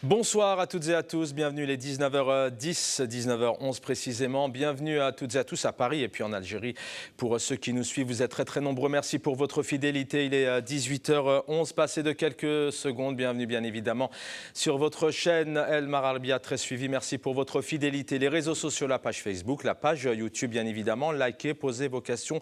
Bonsoir à toutes et à tous, bienvenue les 19h10, 19h11 précisément. Bienvenue à toutes et à tous à Paris et puis en Algérie. Pour ceux qui nous suivent, vous êtes très nombreux. Merci pour votre fidélité. Il est 18h11, passé de quelques secondes. Bienvenue bien évidemment sur votre chaîne El Mararabia, très suivie. Merci pour votre fidélité. Les réseaux sociaux, la page Facebook, la page YouTube bien évidemment. Likez, posez vos questions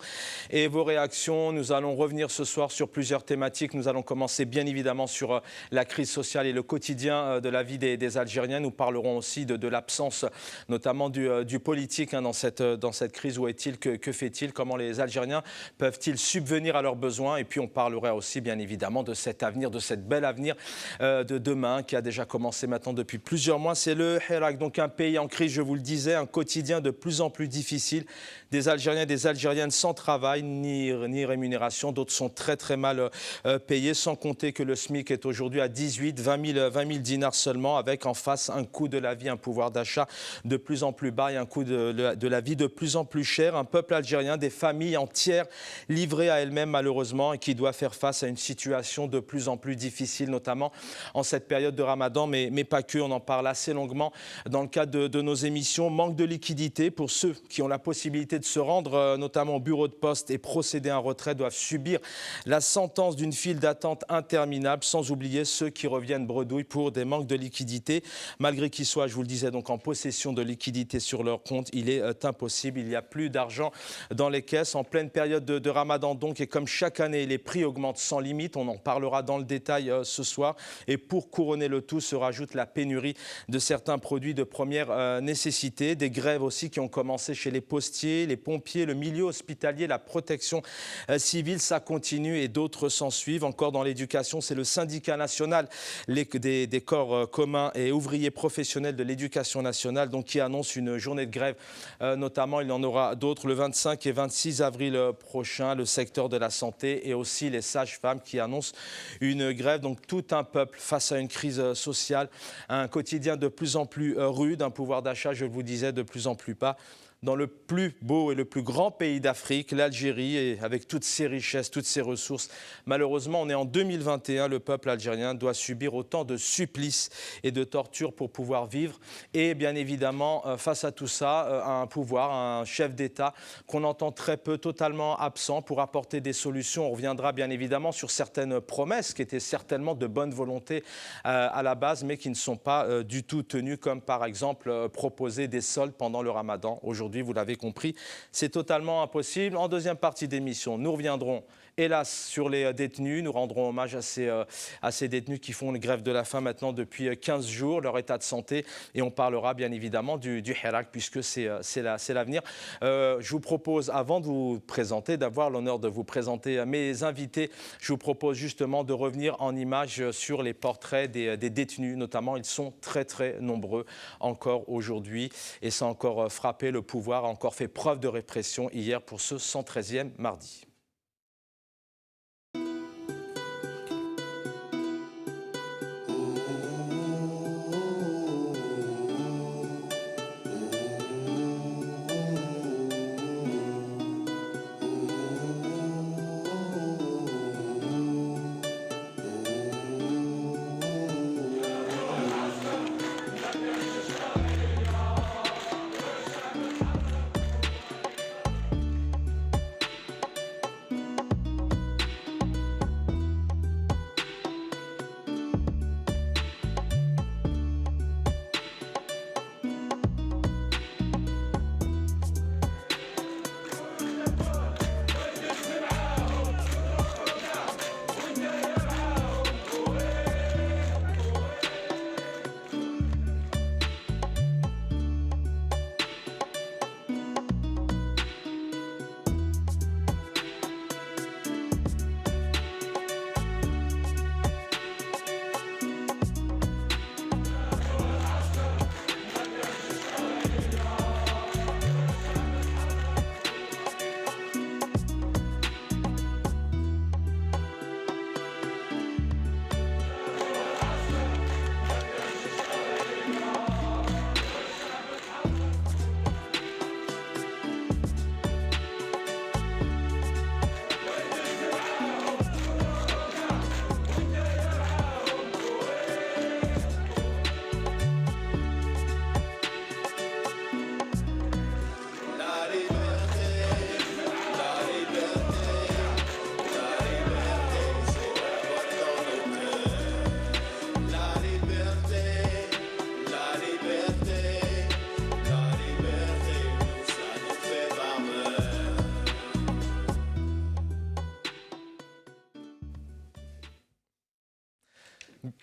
et vos réactions. Nous allons revenir ce soir sur plusieurs thématiques. Nous allons commencer bien évidemment sur la crise sociale et le quotidien de la vie des Algériens. Nous parlerons aussi de l'absence notamment du politique dans cette crise. Où est-il, que fait-il, comment les Algériens peuvent-ils subvenir à leurs besoins? Et puis on parlera aussi bien évidemment de cet avenir, de cet bel avenir de demain qui a déjà commencé maintenant depuis plusieurs mois. C'est le Hirak, donc un pays en crise, je vous le disais, un quotidien de plus en plus difficile. Des Algériens et des Algériennes sans travail ni rémunération. D'autres sont très mal payés, sans compter que le SMIC est aujourd'hui à 20 000 dinars seulement, avec en face un coût de la vie, un pouvoir d'achat de plus en plus bas et un coût de la vie de plus en plus cher. Un peuple algérien, des familles entières livrées à elles-mêmes malheureusement et qui doit faire face à une situation de plus en plus difficile, notamment en cette période de Ramadan, mais pas que. On en parle assez longuement dans le cadre de nos émissions. Manque de liquidité pour ceux qui ont la possibilité de se rendre notamment au bureau de poste et procéder à un retrait doivent subir la sentence d'une file d'attente interminable, sans oublier ceux qui reviennent bredouilles pour des manques de liquidité. Malgré qu'ils soient, je vous le disais, donc en possession de liquidité sur leur compte, il est impossible. Il n'y a plus d'argent dans les caisses en pleine période de Ramadan donc, et comme chaque année, les prix augmentent sans limite. On en parlera dans le détail ce soir. Et pour couronner le tout, se rajoute la pénurie de certains produits de première nécessité. Des grèves aussi qui ont commencé chez les postiers, les pompiers, le milieu hospitalier, la protection civile. Ça continue et d'autres s'en suivent. Encore dans l'éducation, c'est le syndicat national des corps communs et ouvriers professionnels de l'éducation nationale donc, qui annonce une journée de grève. Notamment, il y en aura d'autres le 25 et 26 avril prochain. Le secteur de la santé et aussi les sages-femmes qui annoncent une grève. Donc tout un peuple face à une crise sociale, un quotidien de plus en plus rude, un pouvoir d'achat, je vous disais, de plus en plus bas. Dans le plus beau et le plus grand pays d'Afrique, l'Algérie, et avec toutes ses richesses, toutes ses ressources. Malheureusement, on est en 2021, le peuple algérien doit subir autant de supplices et de tortures pour pouvoir vivre. Et bien évidemment, face à tout ça, un pouvoir, un chef d'État qu'on entend très peu, totalement absent pour apporter des solutions. On reviendra bien évidemment sur certaines promesses qui étaient certainement de bonne volonté à la base, mais qui ne sont pas du tout tenues, comme par exemple proposer des soldes pendant le Ramadan. Aujourd'hui, vous l'avez compris, c'est totalement impossible. En deuxième partie d'émission, nous reviendrons hélas sur les détenus. Nous rendrons hommage à ces détenus qui font une grève de la faim maintenant depuis 15 jours, leur état de santé. Et on parlera bien évidemment du Hirak puisque c'est l'avenir. Je vous propose, avant de vous présenter, d'avoir l'honneur de vous présenter mes invités, je vous propose justement de revenir en images sur les portraits des détenus. Notamment, ils sont très nombreux encore aujourd'hui. Et ça a encore frappé le pouvoir, a encore fait preuve de répression hier pour ce 113e mardi.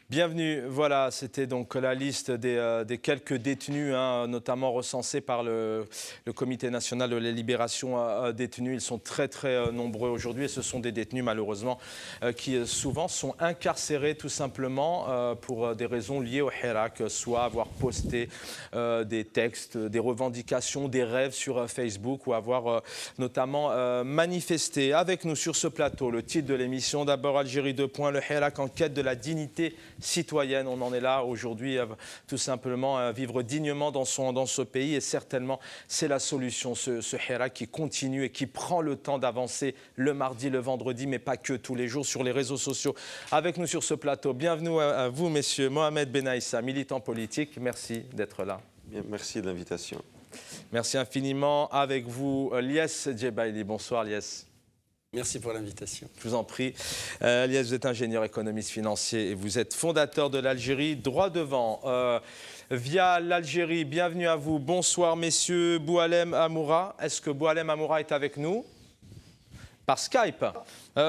Bienvenue. Voilà, c'était donc la liste des quelques détenus, hein, notamment recensés par le Comité national de la libération détenus. Ils sont très nombreux aujourd'hui et ce sont des détenus malheureusement qui souvent sont incarcérés tout simplement pour des raisons liées au Hirak, soit avoir posté des textes, des revendications, des rêves sur Facebook ou avoir notamment manifesté. Avec nous sur ce plateau, le titre de l'émission, d'abord Algérie 2. Le Hirak en quête de la dignité citoyenne. On en est là aujourd'hui, tout simplement vivre dignement dans ce pays et certainement c'est la solution, ce Hirak qui continue et qui prend le temps d'avancer le mardi, le vendredi, mais pas que, tous les jours sur les réseaux sociaux. Avec nous sur ce plateau, bienvenue à vous messieurs, Mohamed Benaïssa, militant politique, merci d'être là. Bien, merci de l'invitation. Merci infiniment. Avec vous, Lies Djebaili. Bonsoir Lies. Merci pour l'invitation. Je vous en prie. Lies, vous êtes ingénieur économiste financier et vous êtes fondateur de l'Algérie droit devant. Via l'Algérie, bienvenue à vous. Bonsoir messieurs. Boualem Amoura. Est-ce que Boualem Amoura est avec nous? Par Skype.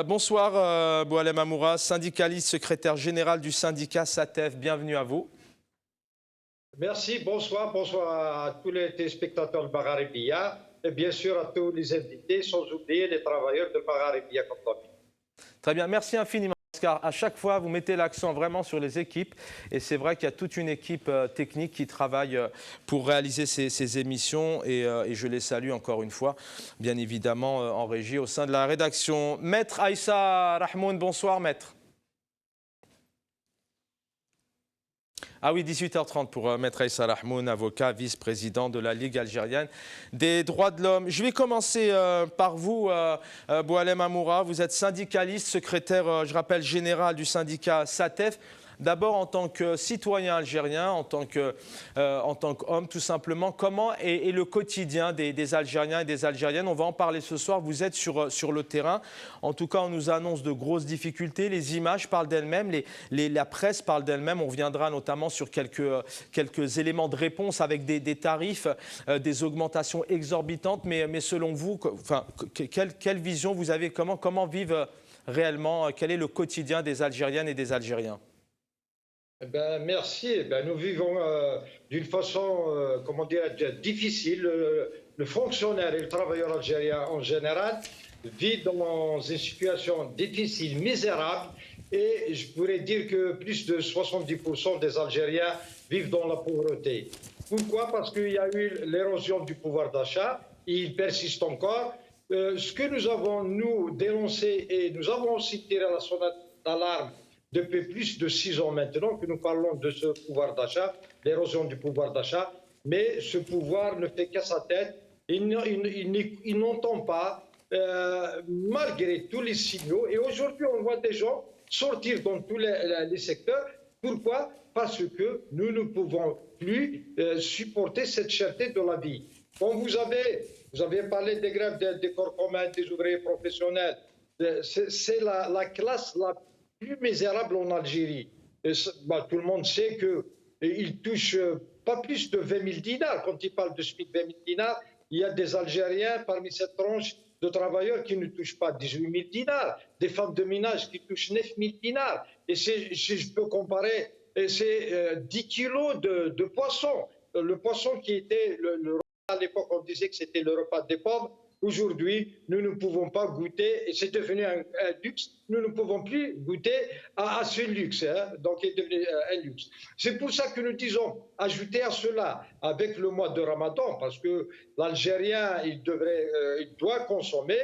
Bonsoir Boualem Amoura, syndicaliste, secrétaire général du syndicat SATEF. Bienvenue à vous. Merci, bonsoir à tous les téléspectateurs de Magharibia et bien sûr à tous les invités, sans oublier les travailleurs de Magharibia. Très bien, merci infiniment. Car à chaque fois, vous mettez l'accent vraiment sur les équipes. Et c'est vrai qu'il y a toute une équipe technique qui travaille pour réaliser ces émissions. Et je les salue encore une fois, bien évidemment, en régie, au sein de la rédaction. Maître Aïssa Rahmoun, bonsoir Maître. Ah oui, 18h30 pour Maître Aïssa Rahmoun, avocat, vice-président de la Ligue algérienne des droits de l'homme. Je vais commencer par vous, Boualem Amoura. Vous êtes syndicaliste, secrétaire, je rappelle, général du syndicat SATEF. D'abord, en tant que citoyen algérien, en tant qu'homme, tout simplement, comment est le quotidien des Algériens et des Algériennes? On va en parler ce soir. Vous êtes sur le terrain. En tout cas, on nous annonce de grosses difficultés. Les images parlent d'elles-mêmes. La presse parle d'elle-même. On reviendra notamment sur quelques éléments de réponse avec des tarifs, des augmentations exorbitantes. Mais selon vous, quelle vision vous avez? Comment vivent réellement? Quel est le quotidien des Algériennes et des Algériens? Merci. Nous vivons d'une façon, comment dire, difficile. Le fonctionnaire et le travailleur algérien en général vivent dans une situation difficile, misérable. Et je pourrais dire que plus de 70% des Algériens vivent dans la pauvreté. Pourquoi? Parce qu'il y a eu l'érosion du pouvoir d'achat. Il persiste encore. Ce que nous avons, nous, dénoncé et nous avons aussi tiré la sonnette d'alarme depuis plus de 6 ans maintenant que nous parlons de ce pouvoir d'achat, l'érosion du pouvoir d'achat, mais ce pouvoir ne fait qu'à sa tête, il n'entend pas, malgré tous les signaux. Et aujourd'hui, on voit des gens sortir dans tous les secteurs. Pourquoi? Parce que nous ne pouvons plus supporter cette cherté de la vie. Quand vous avez parlé des grèves des corps communs, des ouvriers professionnels, c'est la classe la plus misérable en Algérie. Tout le monde sait qu'ils touchent pas plus de 20 000 dinars. Quand ils parlent de SMIC 20 000 dinars, il y a des Algériens parmi cette tranche de travailleurs qui ne touchent pas 18 000 dinars, des femmes de ménage qui touchent 9 000 dinars. Et si je peux comparer, c'est 10 kilos de poisson. Le poisson qui était, à l'époque on disait que c'était le repas des pauvres. Aujourd'hui, nous ne pouvons pas goûter, et c'est devenu un luxe, nous ne pouvons plus goûter à ce luxe, hein, donc il est devenu un luxe. C'est pour ça que nous disons, ajouter à cela, avec le mois de Ramadan, parce que l'Algérien, il doit consommer,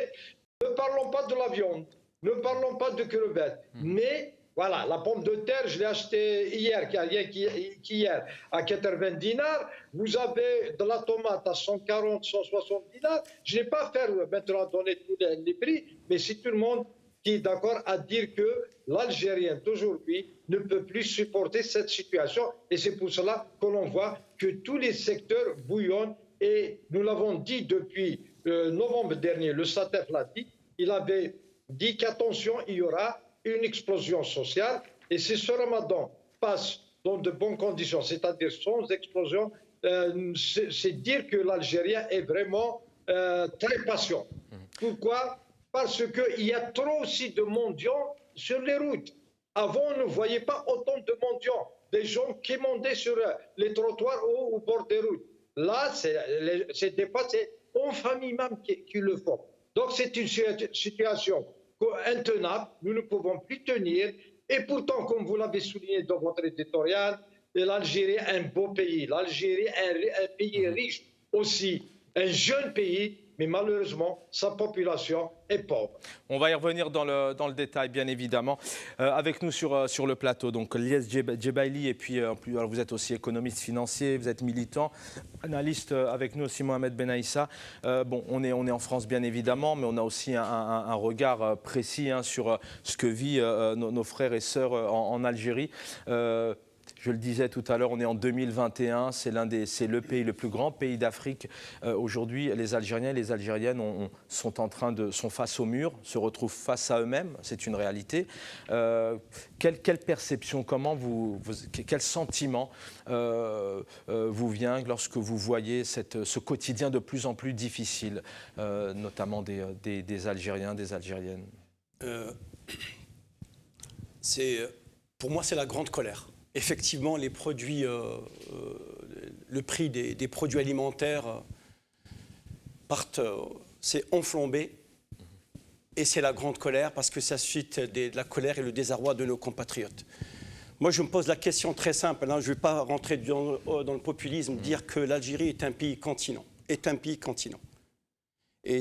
ne parlons pas de la viande, ne parlons pas de crevettes, mais voilà, la pomme de terre, je l'ai achetée hier, qu'hier, à 80 dinars. Vous avez de la tomate à 140, 160 dinars. Je n'ai pas à faire maintenant donner tous les prix, mais c'est tout le monde qui est d'accord à dire que l'Algérien d'aujourd'hui ne peut plus supporter cette situation. Et c'est pour cela que l'on voit que tous les secteurs bouillonnent. Et nous l'avons dit depuis novembre dernier, le SATEF l'a dit, il avait dit qu'attention, il y aura une explosion sociale, et si ce Ramadan passe dans de bonnes conditions, c'est-à-dire sans explosion, c'est dire que l'Algérien est vraiment très patient. Pourquoi? Parce qu'il y a trop aussi de mendiants sur les routes. Avant, on ne voyait pas autant de mendiants, des gens qui montaient sur les trottoirs ou au bord des routes. Là, c'est dépassé, en famille même qui le font. Donc c'est une situation intenable, nous ne pouvons plus tenir. Et pourtant, comme vous l'avez souligné dans votre éditorial, l'Algérie est un beau pays. L'Algérie est un pays riche aussi, un jeune pays, mais malheureusement, sa population est pauvre. On va y revenir dans le détail, bien évidemment. Avec nous sur le plateau, donc Lyes Djebaili, et puis alors vous êtes aussi économiste financier, vous êtes militant, analyste avec nous aussi Mohamed Benaïssa. Bon, on est en France, bien évidemment, mais on a aussi un regard précis sur ce que vivent nos frères et sœurs en Algérie. Je le disais tout à l'heure, on est en 2021, c'est le pays, le plus grand pays d'Afrique. Aujourd'hui, les Algériens et les Algériennes sont face au mur, se retrouvent face à eux-mêmes, c'est une réalité. Quelle perception, quel sentiment vous vient lorsque vous voyez ce quotidien de plus en plus difficile, notamment des Algériens, des Algériennes? Pour moi, c'est la grande colère. Effectivement, les produits, le prix des produits alimentaires c'est enflambé. Et c'est la grande colère parce que ça suscite de la colère et le désarroi de nos compatriotes. Moi, je me pose la question très simple. Je ne vais pas rentrer dans le populisme, dire que l'Algérie est un pays continent. Et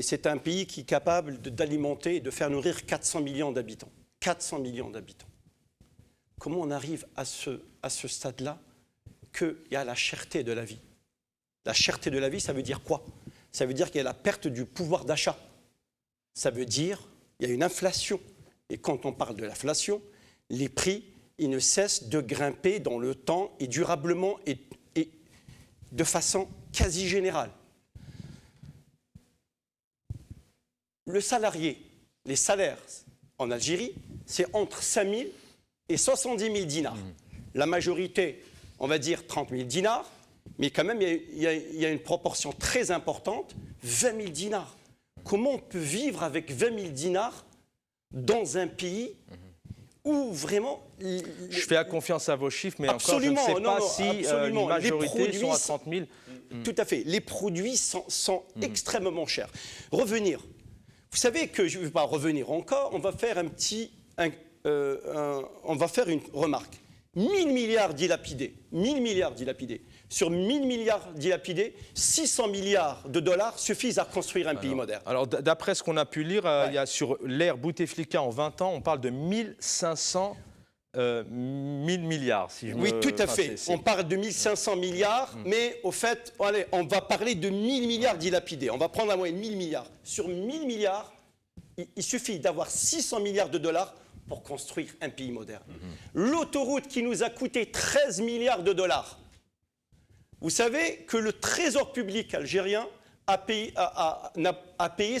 c'est un pays qui est capable d'alimenter et de faire nourrir 400 millions d'habitants. 400 millions d'habitants. Comment on arrive à ce stade-là qu'il y a la cherté de la vie? La cherté de la vie, ça veut dire quoi? Ça veut dire qu'il y a la perte du pouvoir d'achat. Ça veut dire qu'il y a une inflation. Et quand on parle de l'inflation, les prix, ils ne cessent de grimper dans le temps et durablement et de façon quasi générale. Le salarié, les salaires en Algérie, c'est entre 5 000 et 70 000 dinars. La majorité, on va dire 30 000 dinars, mais quand même, il y a une proportion très importante, 20 000 dinars. Comment on peut vivre avec 20 000 dinars dans un pays où vraiment... Je fais confiance à vos chiffres, mais encore, je ne sais pas si la majorité sont à 30 000. Tout à fait. Les produits sont extrêmement chers. Revenir. Vous savez que, je ne vais pas revenir encore, on va faire on va faire une remarque. 1000 milliards dilapidés. 1000 milliards dilapidés. Sur 1000 milliards dilapidés, 600 milliards de dollars suffisent à construire un pays moderne. Alors, d'après ce qu'on a pu lire, il y a sur l'ère Bouteflika en 20 ans, on parle de 1500 milliards. Si je oui, tout à fait. On parle de 1500 milliards, mais au fait, allez, on va parler de 1000 milliards dilapidés. On va prendre la moyenne 1000 milliards. Sur 1000 milliards, il suffit d'avoir 600 milliards de dollars pour construire un pays moderne. L'autoroute qui nous a coûté 13 milliards de dollars. Vous savez que le trésor public algérien a payé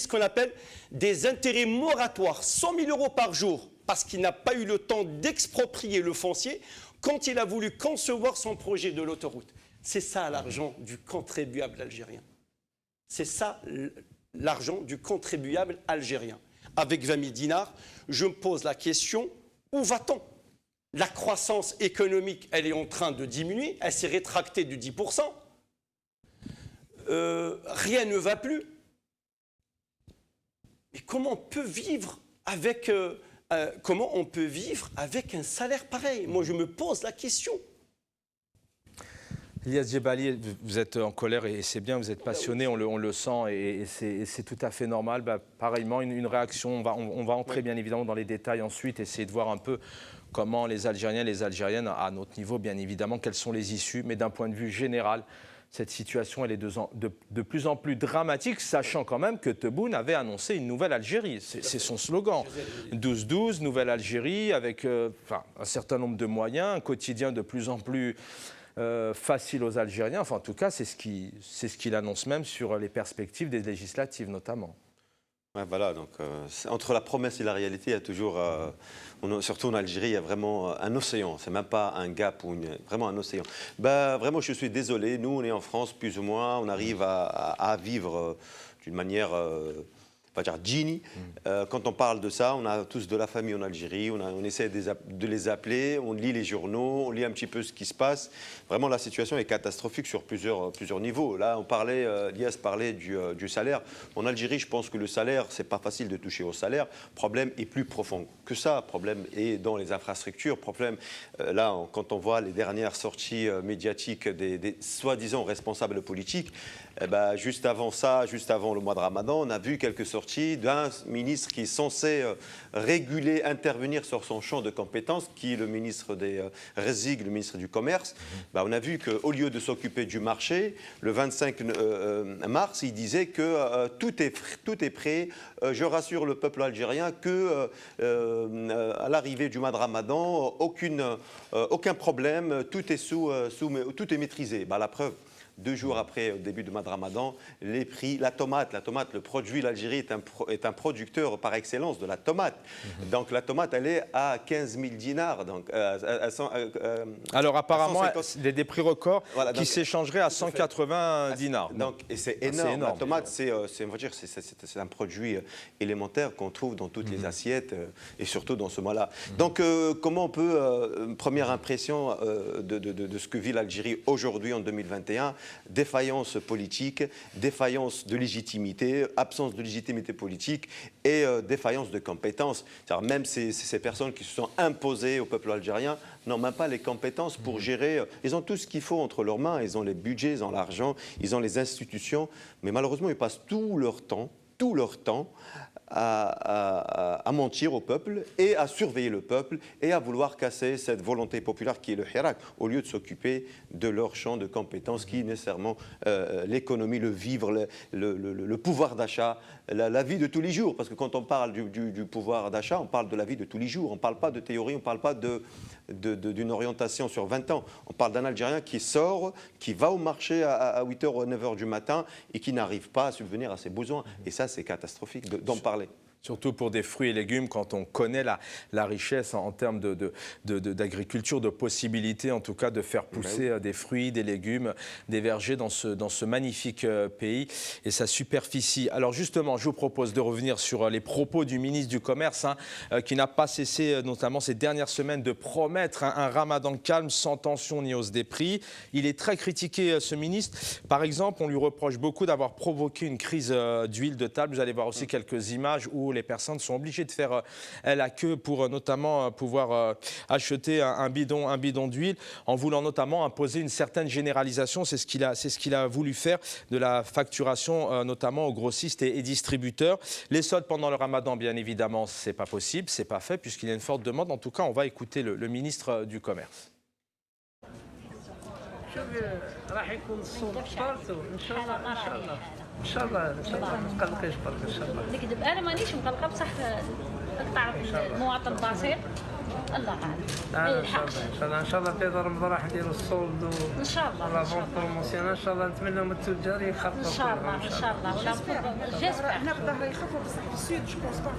ce qu'on appelle des intérêts moratoires, 100 000 € par jour, parce qu'il n'a pas eu le temps d'exproprier le foncier quand il a voulu concevoir son projet de l'autoroute. C'est ça l'argent du contribuable algérien. C'est ça l'argent du contribuable algérien. Avec 20 000 dinars, je me pose la question, où va-t-on? La croissance économique, elle est en train de diminuer, elle s'est rétractée de 10%. Rien ne va plus. Mais comment on peut vivre avec un salaire pareil? Moi, je me pose la question. Lyes Djebaili, vous êtes en colère et c'est bien, vous êtes passionné, on le sent et c'est tout à fait normal. Pareillement, une réaction, on va entrer bien évidemment dans les détails ensuite, essayer de voir un peu comment les Algériens et les Algériennes, à notre niveau bien évidemment, quelles sont les issues, mais d'un point de vue général, cette situation elle est de plus en plus dramatique, sachant quand même que Tebboune avait annoncé une nouvelle Algérie. C'est son slogan. 12-12, nouvelle Algérie, avec un certain nombre de moyens, un quotidien de plus en plus facile aux Algériens. Enfin, en tout cas, c'est ce qu'il annonce même sur les perspectives des législatives, notamment. Ouais, voilà, donc entre la promesse et la réalité, il y a toujours, surtout en Algérie, il y a vraiment un océan. C'est même pas un gap, vraiment un océan. Vraiment, je suis désolé. Nous, on est en France, plus ou moins, on arrive à vivre d'une manière va dire Gini. Quand on parle de ça, on a tous de la famille en Algérie, on essaie de les appeler, on lit les journaux, on lit un petit peu ce qui se passe. Vraiment, la situation est catastrophique sur plusieurs niveaux. Là, Lias parlait du salaire. En Algérie, je pense que le salaire, c'est pas facile de toucher au salaire. Le problème est plus profond que ça. Le problème est dans les infrastructures. Problème, là, quand on voit les dernières sorties médiatiques des soi-disant responsables politiques, juste avant ça, juste avant le mois de Ramadan, on a vu quelques sorties d'un ministre qui est censé réguler, intervenir sur son champ de compétences, qui est le ministre des Rezig, le ministre du Commerce. On a vu qu'au lieu de s'occuper du marché, le 25 mars, il disait que tout est prêt. Je rassure le peuple algérien que à l'arrivée du mois de Ramadan, aucun problème, tout est maîtrisé. La preuve. 2 jours après le début du mois de Ramadan, les prix, la tomate, le produit, l'Algérie est un producteur par excellence de la tomate. Donc la tomate, elle est à 15 000 dinars. Donc, alors apparemment, des prix records voilà, qui s'échangeraient à 180 dinars. Donc, et c'est énorme. La tomate, c'est un produit élémentaire qu'on trouve dans toutes les assiettes et surtout dans ce mois-là. Donc comment on peut, première impression de ce que vit l'Algérie aujourd'hui en 2021, défaillance politique, défaillance de légitimité, absence de légitimité politique et défaillance de compétences. Même ces personnes qui se sont imposées au peuple algérien n'ont même pas les compétences pour gérer. Ils ont tout ce qu'il faut entre leurs mains, ils ont les budgets, ils ont l'argent, ils ont les institutions, mais malheureusement ils passent tout leur temps à mentir au peuple et à surveiller le peuple et à vouloir casser cette volonté populaire qui est le hirak, au lieu de s'occuper de leur champ de compétences qui est nécessairement l'économie, le vivre, le pouvoir d'achat, la vie de tous les jours. Parce que quand on parle du pouvoir d'achat, on parle de la vie de tous les jours. On ne parle pas de théorie, on ne parle pas d'une orientation sur 20 ans. On parle d'un Algérien qui sort, qui va au marché à 8h ou 9h du matin et qui n'arrive pas à subvenir à ses besoins. Et ça, c'est catastrophique d'en parler. Surtout pour des fruits et légumes, quand on connaît la richesse en termes d'agriculture, de possibilités en tout cas de faire pousser des fruits, des légumes, des vergers dans ce magnifique pays et sa superficie. Alors justement, je vous propose de revenir sur les propos du ministre du Commerce qui n'a pas cessé, notamment ces dernières semaines, de promettre un ramadan calme sans tension ni hausse des prix. Il est très critiqué, ce ministre. Par exemple, on lui reproche beaucoup d'avoir provoqué une crise d'huile de table. Vous allez voir aussi quelques images où les personnes sont obligées de faire la queue pour notamment pouvoir acheter un bidon d'huile, en voulant notamment imposer une certaine généralisation. C'est ce qu'il a voulu faire de la facturation, notamment aux grossistes et distributeurs. Les soldes pendant le ramadan, bien évidemment, c'est pas possible, c'est pas fait, puisqu'il y a une forte demande. En tout cas, on va écouter le ministre du Commerce. راح يكون الصوم فطرتوا ان شاء الله ان شاء الله ان شاء الله ان شاء الله ما تقلقيش برك ان شاء الله نكذب انا مانيش مقلقه بصح نقطع المواطن البسيط الله اعلم ما يلحقش ان شاء الله في رمضان راح نديروا الصولد ان شاء الله لا فون بروموسيون ان شاء الله نتمنى من التجار يخفضوا ان شاء الله ان شاء الله ولا جيسبر احنا بالظهر يخفوا بصح في السود جو بونس با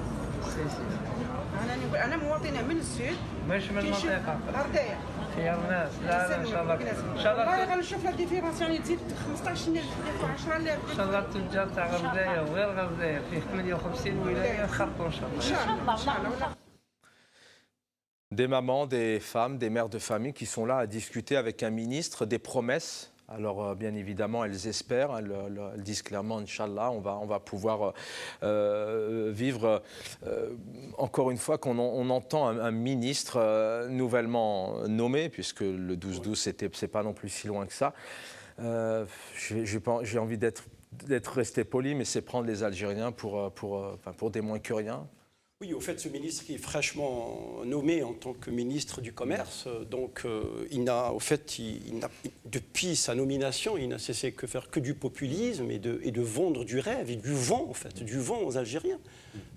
انا مواطنه من السود ماشي من المنطقه غردايه فيها الناس لا ان شاء الله ان شاء الله غنشوف لا ديفيرونس يعني تزيد 15000 10000 ان شاء الله التجار تاع غردايه وغير غردايه فيه 58 ولايه يخفضوا ان شاء الله ان شاء الله Des mamans, des femmes, des mères de famille qui sont là à discuter avec un ministre des promesses. Alors, bien évidemment, elles espèrent, elles disent clairement, Inch'Allah, on va pouvoir vivre, encore une fois, qu'on entend un ministre nouvellement nommé, puisque le 12-12, c'est pas non plus si loin que ça. J'ai envie d'être resté poli, mais c'est prendre les Algériens pour des moins que rien. Oui, au fait, ce ministre qui est fraîchement nommé en tant que ministre du Commerce, donc depuis sa nomination, il n'a cessé que faire que du populisme et de vendre du rêve et du vent, en fait, du vent aux Algériens.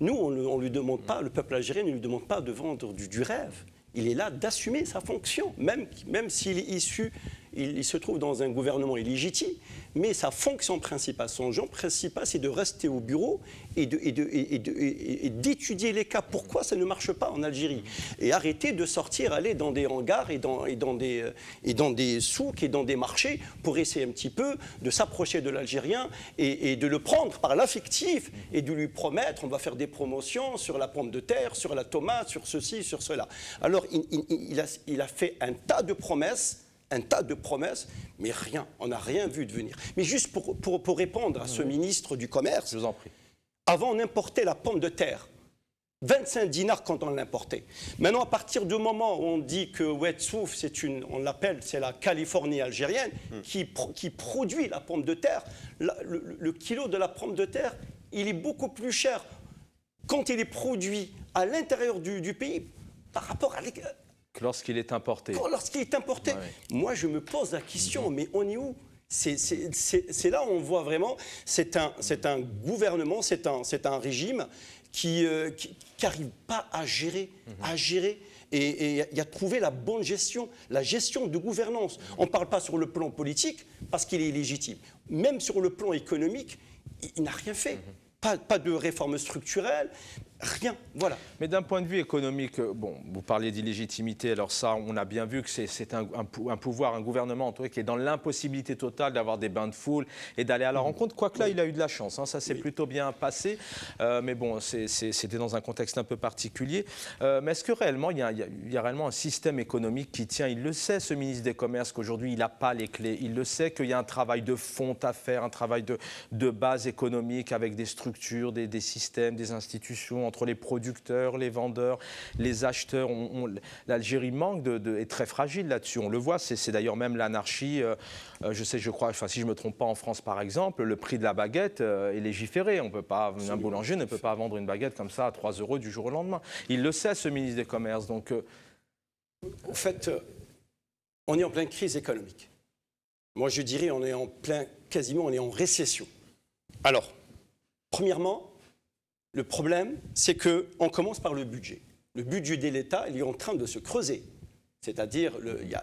Nous, on lui demande pas, le peuple algérien ne lui demande pas de vendre du rêve. Il est là d'assumer sa fonction, même s'il est issu il se trouve dans un gouvernement illégitime, mais sa fonction principale, son genre principal, c'est de rester au bureau et d'étudier les cas. Pourquoi ça ne marche pas en Algérie? Et arrêter de sortir, aller dans des hangars et dans des souks et dans des marchés pour essayer un petit peu de s'approcher de l'Algérien et de le prendre par l'affectif et de lui promettre on va faire des promotions sur la pomme de terre, sur la tomate, sur ceci, sur cela. Alors il a fait un tas de promesses, mais rien, on n'a rien vu de venir. Mais juste pour répondre à ce ministre du Commerce, Je vous en prie. avant on importait la pomme de terre, 25 dinars quand on l'importait. Maintenant, à partir du moment où on dit que Oued-Souf, on l'appelle, c'est la Californie algérienne, qui produit la pomme de terre, le kilo de la pomme de terre, il est beaucoup plus cher quand il est produit à l'intérieur du pays par rapport à Lorsqu'il est importé. lorsqu'il est importé. Ouais. Moi, je me pose la question, mais on est où? C'est là où on voit vraiment, c'est un gouvernement, c'est un régime qui n'arrive pas à gérer, et à trouver la bonne gestion, la gestion de gouvernance. On ne parle pas sur le plan politique parce qu'il est illégitime. Même sur le plan économique, il n'a rien fait. Pas de réforme structurelle, rien, voilà. Mais d'un point de vue économique, bon, vous parliez d'illégitimité, alors ça, on a bien vu que c'est un pouvoir, un gouvernement en tout cas, qui est dans l'impossibilité totale d'avoir des bains de foule et d'aller à la rencontre, quoique là, il a eu de la chance, hein, ça s'est plutôt bien passé, mais bon, c'était dans un contexte un peu particulier. Mais est-ce que réellement, il y a réellement un système économique qui tient? Il le sait, ce ministre des Commerces, qu'aujourd'hui, il n'a pas les clés, il le sait qu'il y a un travail de fond à faire, un travail de base économique avec des structures, des systèmes, des institutions, entre les producteurs, les vendeurs, les acheteurs. L'Algérie est très fragile là-dessus. On le voit, c'est d'ailleurs même l'anarchie. Je crois, si je ne me trompe pas, en France par exemple, le prix de la baguette est légiféré. Un boulanger ne peut pas vendre une baguette comme ça à 3 € du jour au lendemain. Il le sait, ce ministre des Commerces. Donc, En fait, on est en pleine crise économique. Moi, je dirais on est quasiment en récession. Alors, premièrement, le problème, c'est qu'on commence par le budget. Le budget de l'État, il est en train de se creuser. C'est-à-dire,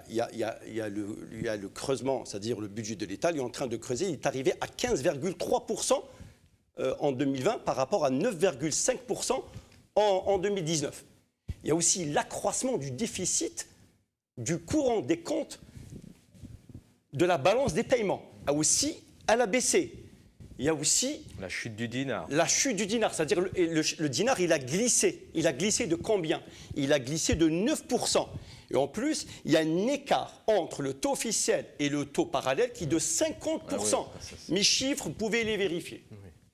il y a le creusement, c'est-à-dire le budget de l'État, il est en train de creuser. Il est arrivé à 15,3% en 2020 par rapport à 9,5% en 2019. Il y a aussi l'accroissement du déficit du courant des comptes de la balance des paiements. Elle a baissé. Il y a aussi la chute du dinar. La chute du dinar, c'est-à-dire le dinar, il a glissé. Il a glissé de combien? Il a glissé de 9%. Et en plus, il y a un écart entre le taux officiel et le taux parallèle qui est de 50%. Mes chiffres, vous pouvez les vérifier.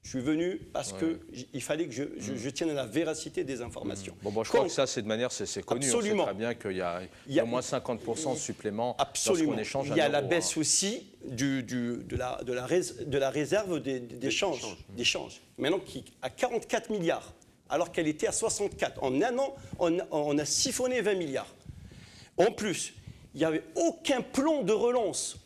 Je suis venu parce qu'il fallait que je tienne à la véracité des informations. Bon, je crois que ça, c'est connu. Absolument. On sait très bien qu'il y a au moins 50% de supplément lorsqu'on échange. Il y a la baisse aussi de la réserve d'échange. Maintenant, qui est à 44 milliards, alors qu'elle était à 64. En un an, on a siphonné 20 milliards. En plus, il n'y avait aucun plan de relance.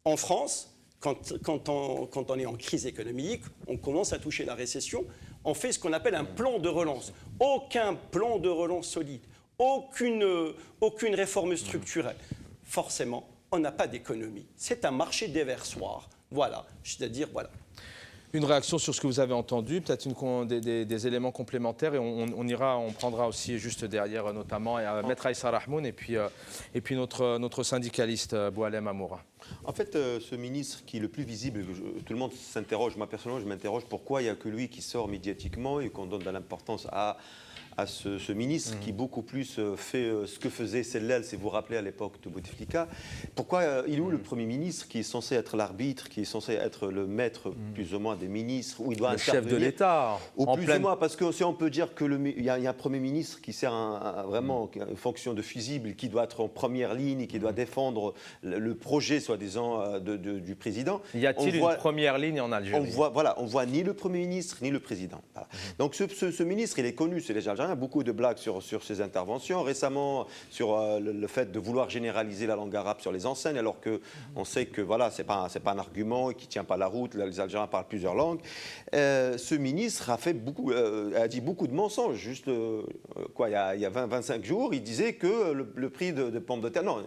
En France, quand on est en crise économique, on commence à toucher la récession, on fait ce qu'on appelle un plan de relance. Aucun plan de relance solide, aucune réforme structurelle. Forcément, on n'a pas d'économie. C'est un marché déversoir. Voilà, c'est-à-dire, voilà. Une réaction sur ce que vous avez entendu, peut-être des éléments complémentaires, et on prendra aussi juste derrière notamment Maître Aïssa Rahmoun et puis notre syndicaliste Boualem Amoura. En fait, ce ministre qui est le plus visible, tout le monde s'interroge, moi personnellement je m'interroge pourquoi il n'y a que lui qui sort médiatiquement et qu'on donne de l'importance à ce ministre qui beaucoup plus fait ce que faisait Sellal, si vous vous rappelez à l'époque de Bouteflika. Pourquoi il est où le Premier ministre qui est censé être l'arbitre, qui est censé être le maître plus ou moins des ministres, où il doit intervenir, chef de l'État ou plus ou moins, parce que si on peut dire qu'il y a un Premier ministre qui sert vraiment une fonction de fusible, qui doit être en première ligne, qui doit défendre le projet soi-disant du président. Y a-t-il une première ligne en Algérie? On voit ni le Premier ministre ni le président. Voilà. Donc ce ministre, il est connu, c'est déjà algérien. Beaucoup de blagues sur ses interventions. Récemment, sur le fait de vouloir généraliser la langue arabe sur les enseignes, alors qu'on sait que voilà, c'est pas un argument qui ne tient pas la route. Les Algériens parlent plusieurs langues. Ce ministre a dit beaucoup de mensonges. Juste, il y a 25 jours, il disait que le prix de pommes de terre... Non,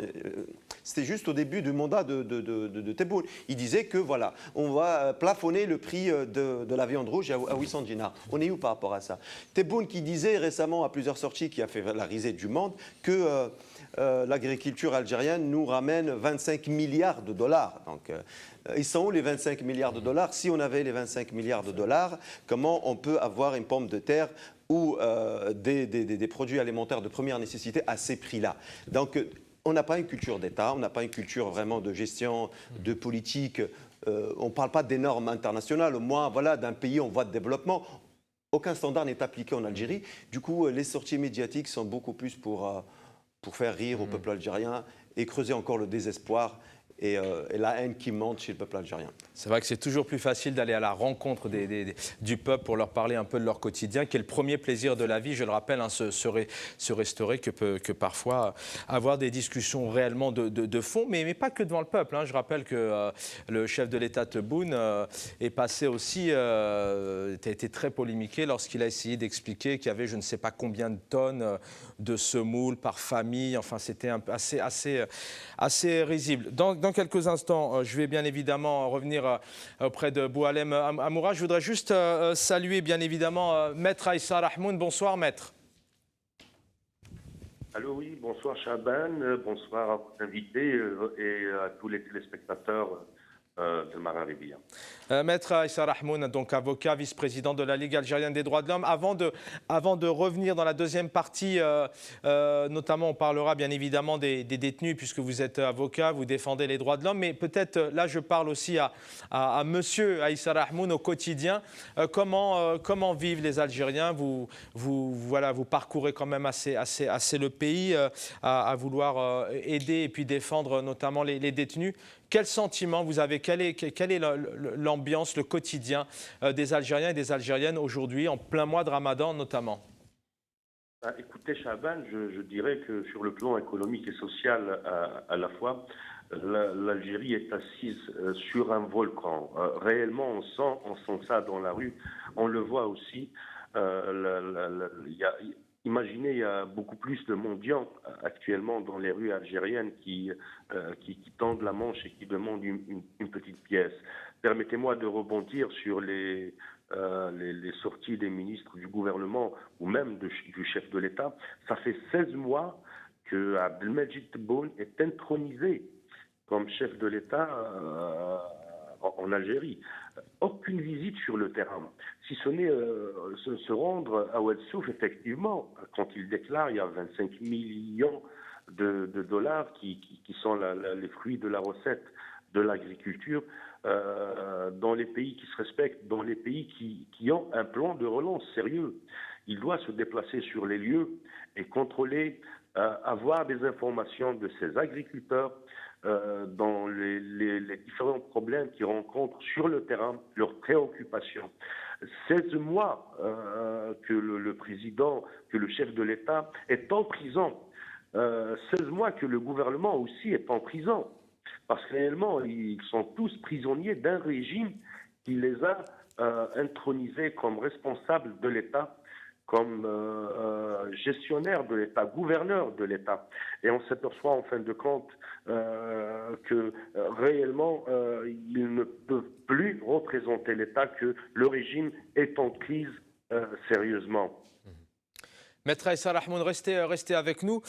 c'était juste au début du mandat de Tebboune. Il disait que voilà, on va plafonner le prix de la viande rouge à 800 dinars. On est où par rapport à ça? Tebboune qui disait récemment à plusieurs sorties, qui a fait la risée du monde, que l'agriculture algérienne nous ramène 25 milliards de dollars. Donc, ils sont où les 25 milliards de dollars? Si on avait les 25 milliards de dollars, comment on peut avoir une pomme de terre ou des produits alimentaires de première nécessité à ces prix-là? Donc, on n'a pas une culture d'État, on n'a pas une culture vraiment de gestion, de politique. On ne parle pas des normes internationales, au moins voilà, d'un pays en voie de développement. Aucun standard n'est appliqué en Algérie. Du coup, les sorties médiatiques sont beaucoup plus pour faire rire au peuple algérien et creuser encore le désespoir et la haine qui monte chez le peuple algérien. C'est vrai que c'est toujours plus facile d'aller à la rencontre du peuple pour leur parler un peu de leur quotidien, qui est le premier plaisir de la vie, je le rappelle, hein, se restaurer, que parfois avoir des discussions réellement de fond, mais pas que devant le peuple. Hein. Je rappelle que le chef de l'État Tebboune est passé aussi, a été très polémiqué lorsqu'il a essayé d'expliquer qu'il y avait je ne sais pas combien de tonnes de semoule par famille. Enfin, c'était assez risible. Dans quelques instants, je vais bien évidemment revenir auprès de Boualem Amoura. Je voudrais juste saluer bien évidemment Maître Aïssa Rahmoun. Bonsoir Maître. Allô, oui, bonsoir Chaban, bonsoir à vos invités et à tous les téléspectateurs de Mararibia. Maître Aïssa Rahmoun, donc avocat, vice-président de la Ligue algérienne des droits de l'homme. Avant de revenir dans la deuxième partie, notamment on parlera bien évidemment des détenus, puisque vous êtes avocat, vous défendez les droits de l'homme, mais peut-être là je parle aussi à monsieur Aïssa Rahmoun au quotidien. Comment vivent les Algériens? Vous parcourez quand même assez le pays à vouloir aider et puis défendre notamment les détenus. Quel sentiment vous avez? Quelle est l'ambiance, le quotidien des Algériens et des Algériennes aujourd'hui, en plein mois de Ramadan notamment? Écoutez, Chaban, je dirais que sur le plan économique et social à la fois, l'Algérie est assise sur un volcan. Réellement, on sent ça dans la rue. On le voit aussi. Imaginez, il y a beaucoup plus de mendiants actuellement dans les rues algériennes qui tendent la manche et qui demandent une petite pièce. Permettez-moi de rebondir sur les sorties des ministres du gouvernement ou même du chef de l'État. Ça fait 16 mois que Abdelmajid Tebboune est intronisé comme chef de l'État en Algérie. Aucune visite sur le terrain. Si ce n'est se rendre à Oued Souf, effectivement, quand il déclare il y a 25 millions de dollars qui sont les fruits de la recette de l'agriculture dans les pays qui se respectent, dans les pays qui ont un plan de relance sérieux. Il doit se déplacer sur les lieux et contrôler, avoir des informations de ces agriculteurs dans les différents problèmes qu'ils rencontrent sur le terrain, leurs préoccupations. 16 mois que le président, que le chef de l'État est en prison. 16 mois que le gouvernement aussi est en prison. Parce que réellement, ils sont tous prisonniers d'un régime qui les a intronisés comme responsables de l'État, comme gestionnaire de l'État, gouverneur de l'État. Et on s'aperçoit en fin de compte que réellement, ils ne peuvent plus représenter l'État, que le régime est en crise sérieusement. Maître Aïssa Rahmoun, restez avec nous.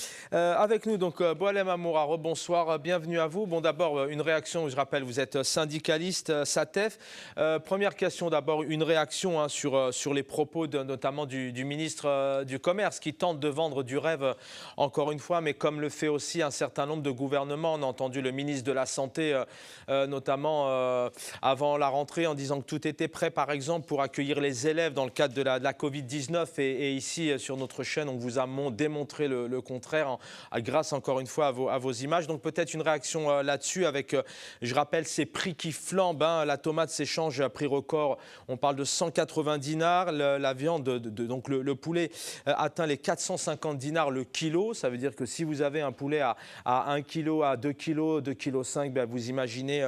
Donc, Boualem Amoura, rebonsoir, bienvenue à vous. Bon, d'abord, une réaction, je rappelle, vous êtes syndicaliste, SATEF. Première question, d'abord, une réaction hein, sur les propos notamment du ministre du Commerce qui tente de vendre du rêve, encore une fois, mais comme le fait aussi un certain nombre de gouvernements. On a entendu le ministre de la Santé, notamment avant la rentrée, en disant que tout était prêt, par exemple, pour accueillir les élèves dans le cadre de la Covid-19 et ici, sur notre chaîne, on vous a démontré le contraire, grâce encore une fois à vos images. Donc peut-être une réaction là-dessus avec, je rappelle, ces prix qui flambent. La tomate s'échange à prix record, on parle de 180 dinars. La viande, donc le poulet atteint les 450 dinars le kilo. Ça veut dire que si vous avez un poulet à 1 kg, à 2 kg, 2,5 kg, vous imaginez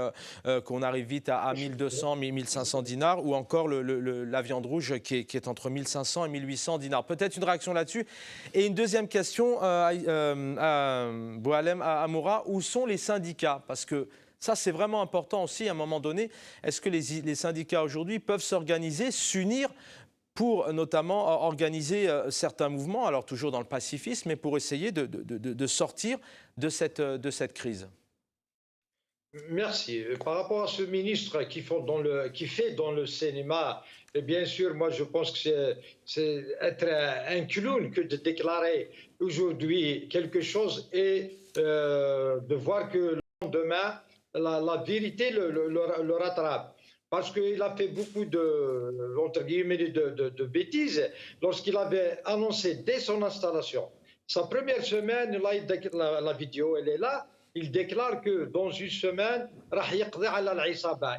qu'on arrive vite à 1200, 1500 dinars, ou encore la viande rouge qui est entre 1500 et 1800 dinars. Peut-être une réaction là-dessus. Et une deuxième question, Boualem Amoura, où sont les syndicats? Parce que ça, c'est vraiment important aussi à un moment donné. Est-ce que les syndicats aujourd'hui peuvent s'organiser, s'unir pour notamment organiser certains mouvements, alors toujours dans le pacifisme, mais pour essayer de sortir de cette crise? Merci. Par rapport à ce ministre qui fait dans le cinéma, et bien sûr, moi je pense que c'est être un clown que de déclarer aujourd'hui quelque chose et de voir que le lendemain, la vérité le rattrape. Parce qu'il a fait beaucoup entre guillemets, de bêtises lorsqu'il avait annoncé dès son installation. Sa première semaine, là, la vidéo, elle est là. Il déclare que dans une semaine,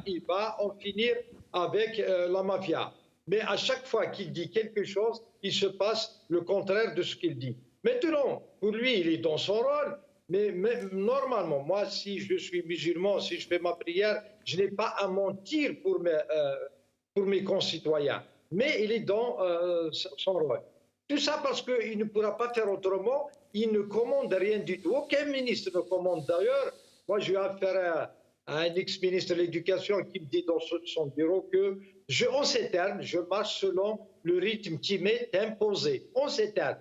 il va en finir avec la mafia. Mais à chaque fois qu'il dit quelque chose, il se passe le contraire de ce qu'il dit. Maintenant, pour lui, il est dans son rôle, mais normalement, moi, si je suis musulman, si je fais ma prière, je n'ai pas à mentir pour mes concitoyens. Mais il est dans son rôle. Tout ça parce qu'il ne pourra pas faire autrement. Il ne commande rien du tout. Aucun ministre ne commande d'ailleurs. Moi, j'ai eu affaire à un ex-ministre de l'Éducation qui me dit dans son bureau que, en ces termes, je marche selon le rythme qui m'est imposé. En ces termes.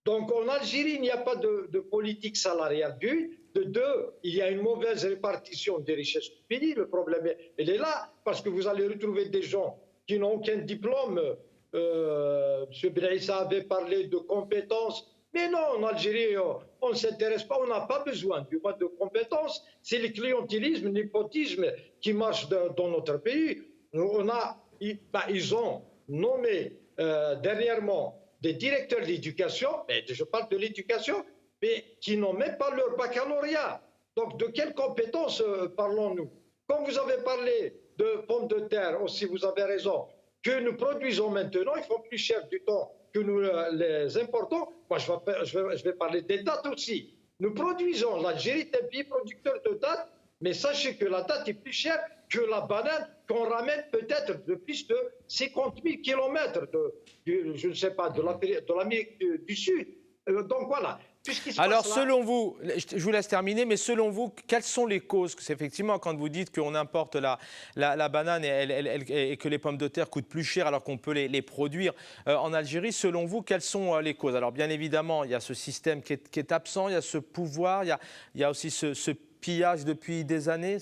Donc, en Algérie, il n'y a pas de politique salariale d'une. De deux, il y a une mauvaise répartition des richesses du pays. Le problème, il est là, parce que vous allez retrouver des gens qui n'ont aucun diplôme. M. Benaïssa avait parlé de compétences. Mais non, en Algérie, on ne s'intéresse pas, on n'a pas besoin du moins de compétences. C'est le clientélisme, le népotisme qui marche dans notre pays. Ils ont nommé dernièrement des directeurs d'éducation, je parle de l'éducation, mais qui n'ont même pas leur baccalauréat. Donc de quelles compétences parlons-nous? Quand vous avez parlé de pommes de terre, aussi vous avez raison, que nous produisons maintenant, ils font plus cher du temps que nous les importons. Moi, je vais parler des dattes aussi. Nous produisons, l'Algérie est un pays producteur de dattes, mais sachez que la date est plus chère que la banane qu'on ramène peut-être de plus de 50 000 kilomètres je ne sais pas, de l'Amérique du Sud. Donc voilà. Alors, selon vous, je vous laisse terminer, mais selon vous, quelles sont les causes? C'est effectivement, quand vous dites qu'on importe la banane et que les pommes de terre coûtent plus cher alors qu'on peut les produire en Algérie, selon vous, quelles sont les causes? Alors, bien évidemment, il y a ce système qui est absent, il y a ce pouvoir, il y a aussi ce pillage depuis des années.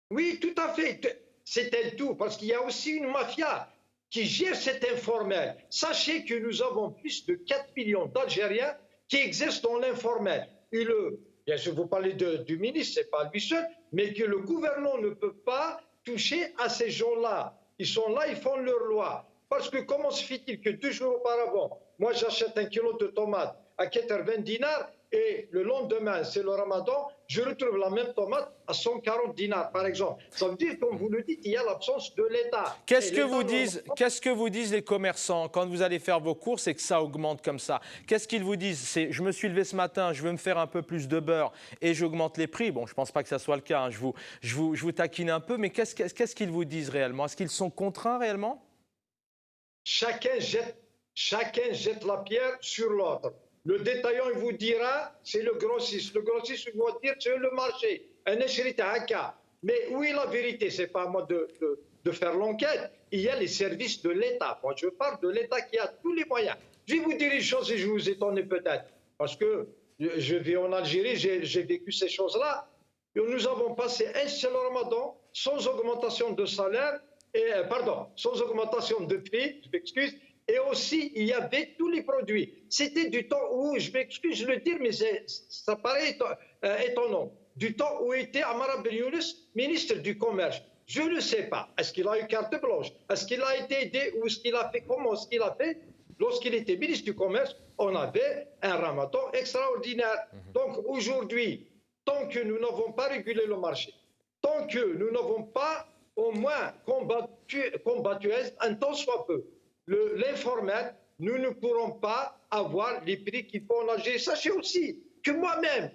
Oui, tout à fait. C'est un tout, parce qu'il y a aussi une mafia qui gère cet informel. Sachez que nous avons plus de 4 millions d'Algériens qui exercent dans l'informel. Bien sûr, vous parlez du ministre, ce n'est pas lui seul, mais que le gouvernement ne peut pas toucher à ces gens-là. Ils sont là, ils font leur loi. Parce que comment se fait-il que 2 jours auparavant, moi j'achète un kilo de tomates à 80 dinars et le lendemain, c'est le ramadan, je retrouve la même tomate à 140 dinars, par exemple. Ça veut dire, comme vous le dites, il y a l'absence de l'État. Qu'est-ce que vous disent les commerçants quand vous allez faire vos courses et que ça augmente comme ça? Qu'est-ce qu'ils vous disent? Je me suis levé ce matin, je veux me faire un peu plus de beurre et j'augmente les prix. Bon, je ne pense pas que ça soit le cas, hein. Je vous taquine un peu, mais qu'est-ce qu'ils vous disent réellement? Est-ce qu'ils sont contraints réellement? Chacun jette la pierre sur l'autre. Le détaillant, il vous dira, c'est le grossiste. Le grossiste, il va dire, c'est le marché. Un échrita haka. Mais où est la vérité? Ce n'est pas à moi de faire l'enquête. Il y a les services de l'État. Moi, je parle de l'État qui a tous les moyens. Je vais vous dire une chose et je vous étonne peut-être. Parce que je vis en Algérie, j'ai vécu ces choses-là. Nous avons passé un seul ramadan sans augmentation de salaire, sans augmentation de prix, je m'excuse. Et aussi, il y avait tous les produits. C'était du temps où, je m'excuse de le dire, mais ça paraît étonnant, du temps où était Amara Ben Younes, ministre du Commerce. Je ne sais pas. Est-ce qu'il a eu carte blanche? Est-ce qu'il a été aidé ou est-ce qu'il a fait? Comment est-ce qu'il a fait? lorsqu'il était ministre du Commerce, on avait un ramadan extraordinaire. Donc aujourd'hui, tant que nous n'avons pas régulé le marché, tant que nous n'avons pas au moins combattu un tant soit peu l'informel, nous ne pourrons pas avoir les prix qu'il faut en Algérie. Sachez aussi que moi-même,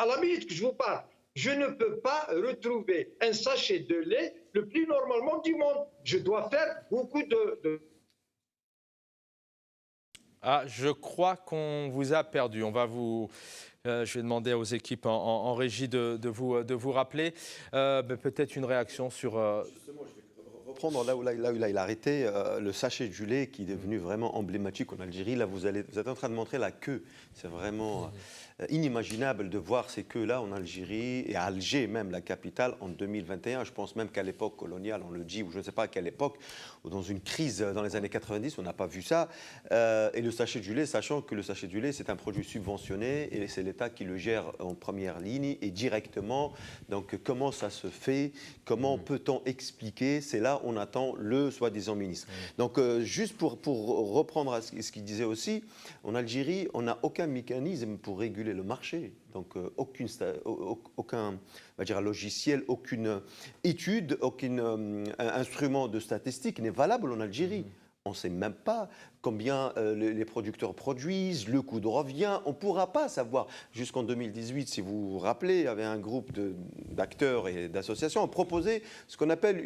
à la minute que je vous parle, je ne peux pas retrouver un sachet de lait le plus normalement du monde. Je dois faire beaucoup de... Ah, je crois qu'on vous a perdu. On va vous... je vais demander aux équipes en régie de vous rappeler. Peut-être une réaction sur... Justement, je vais reprendre là où il a arrêté, le sachet du lait qui est devenu vraiment emblématique en Algérie. Là, vous êtes en train de montrer la queue. C'est vraiment inimaginable de voir ces queues-là en Algérie et à Alger même, la capitale, en 2021. Je pense même qu'à l'époque coloniale, on le dit, ou je ne sais pas à quelle époque, ou dans une crise dans les années 90, on n'a pas vu ça. Et le sachet du lait, sachant que le sachet du lait, c'est un produit subventionné et c'est l'État qui le gère en première ligne et directement. Donc comment ça se fait? Comment peut-on expliquer? C'est là on attend le soi-disant ministre. Donc juste pour reprendre à ce qu'il disait aussi, en Algérie, on n'a aucun mécanisme pour réguler le marché. Donc aucun on va dire, logiciel, aucune étude, aucun instrument de statistique n'est valable en Algérie. On ne sait même pas combien les producteurs produisent, le coût de revient. On ne pourra pas savoir. Jusqu'en 2018, si vous vous rappelez, il y avait un groupe d'acteurs et d'associations qui proposait ce qu'on appelle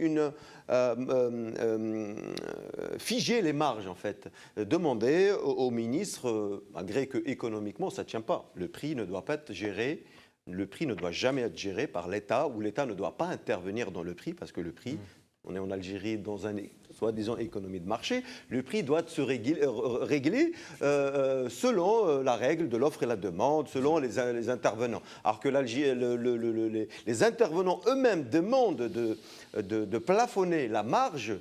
figer les marges, en fait. Demander au ministre, malgré que économiquement, ça ne tient pas. Le prix ne doit pas être géré. Le prix ne doit jamais être géré par l'État, ou l'État ne doit pas intervenir dans le prix, parce que le prix, on est en Algérie dans un soi-disant économie de marché, le prix doit se régler selon la règle de l'offre et la demande, selon les intervenants. Alors que les intervenants eux-mêmes demandent de plafonner la marge,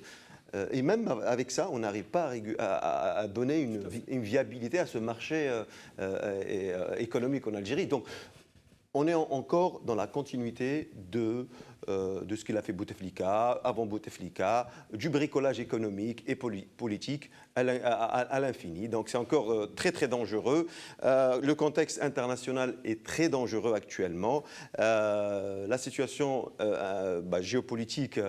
et même avec ça, on n'arrive pas à donner une viabilité à ce marché économique en Algérie. Donc, on est encore dans la continuité de ce qu'il a fait Bouteflika, avant Bouteflika, du bricolage économique et politique à l'infini. Donc c'est encore très très dangereux. Le contexte international est très dangereux actuellement. La situation géopolitique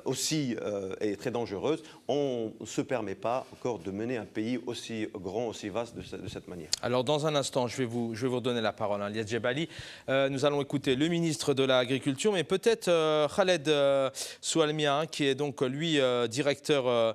aussi est très dangereuse. On ne se permet pas encore de mener un pays aussi grand, aussi vaste de cette manière. Alors dans un instant, je vais vous redonner la parole, Liad Djebali. Nous allons écouter le ministre de l'Agriculture, mais peut-être Khaled Soualmia, qui est donc lui directeur,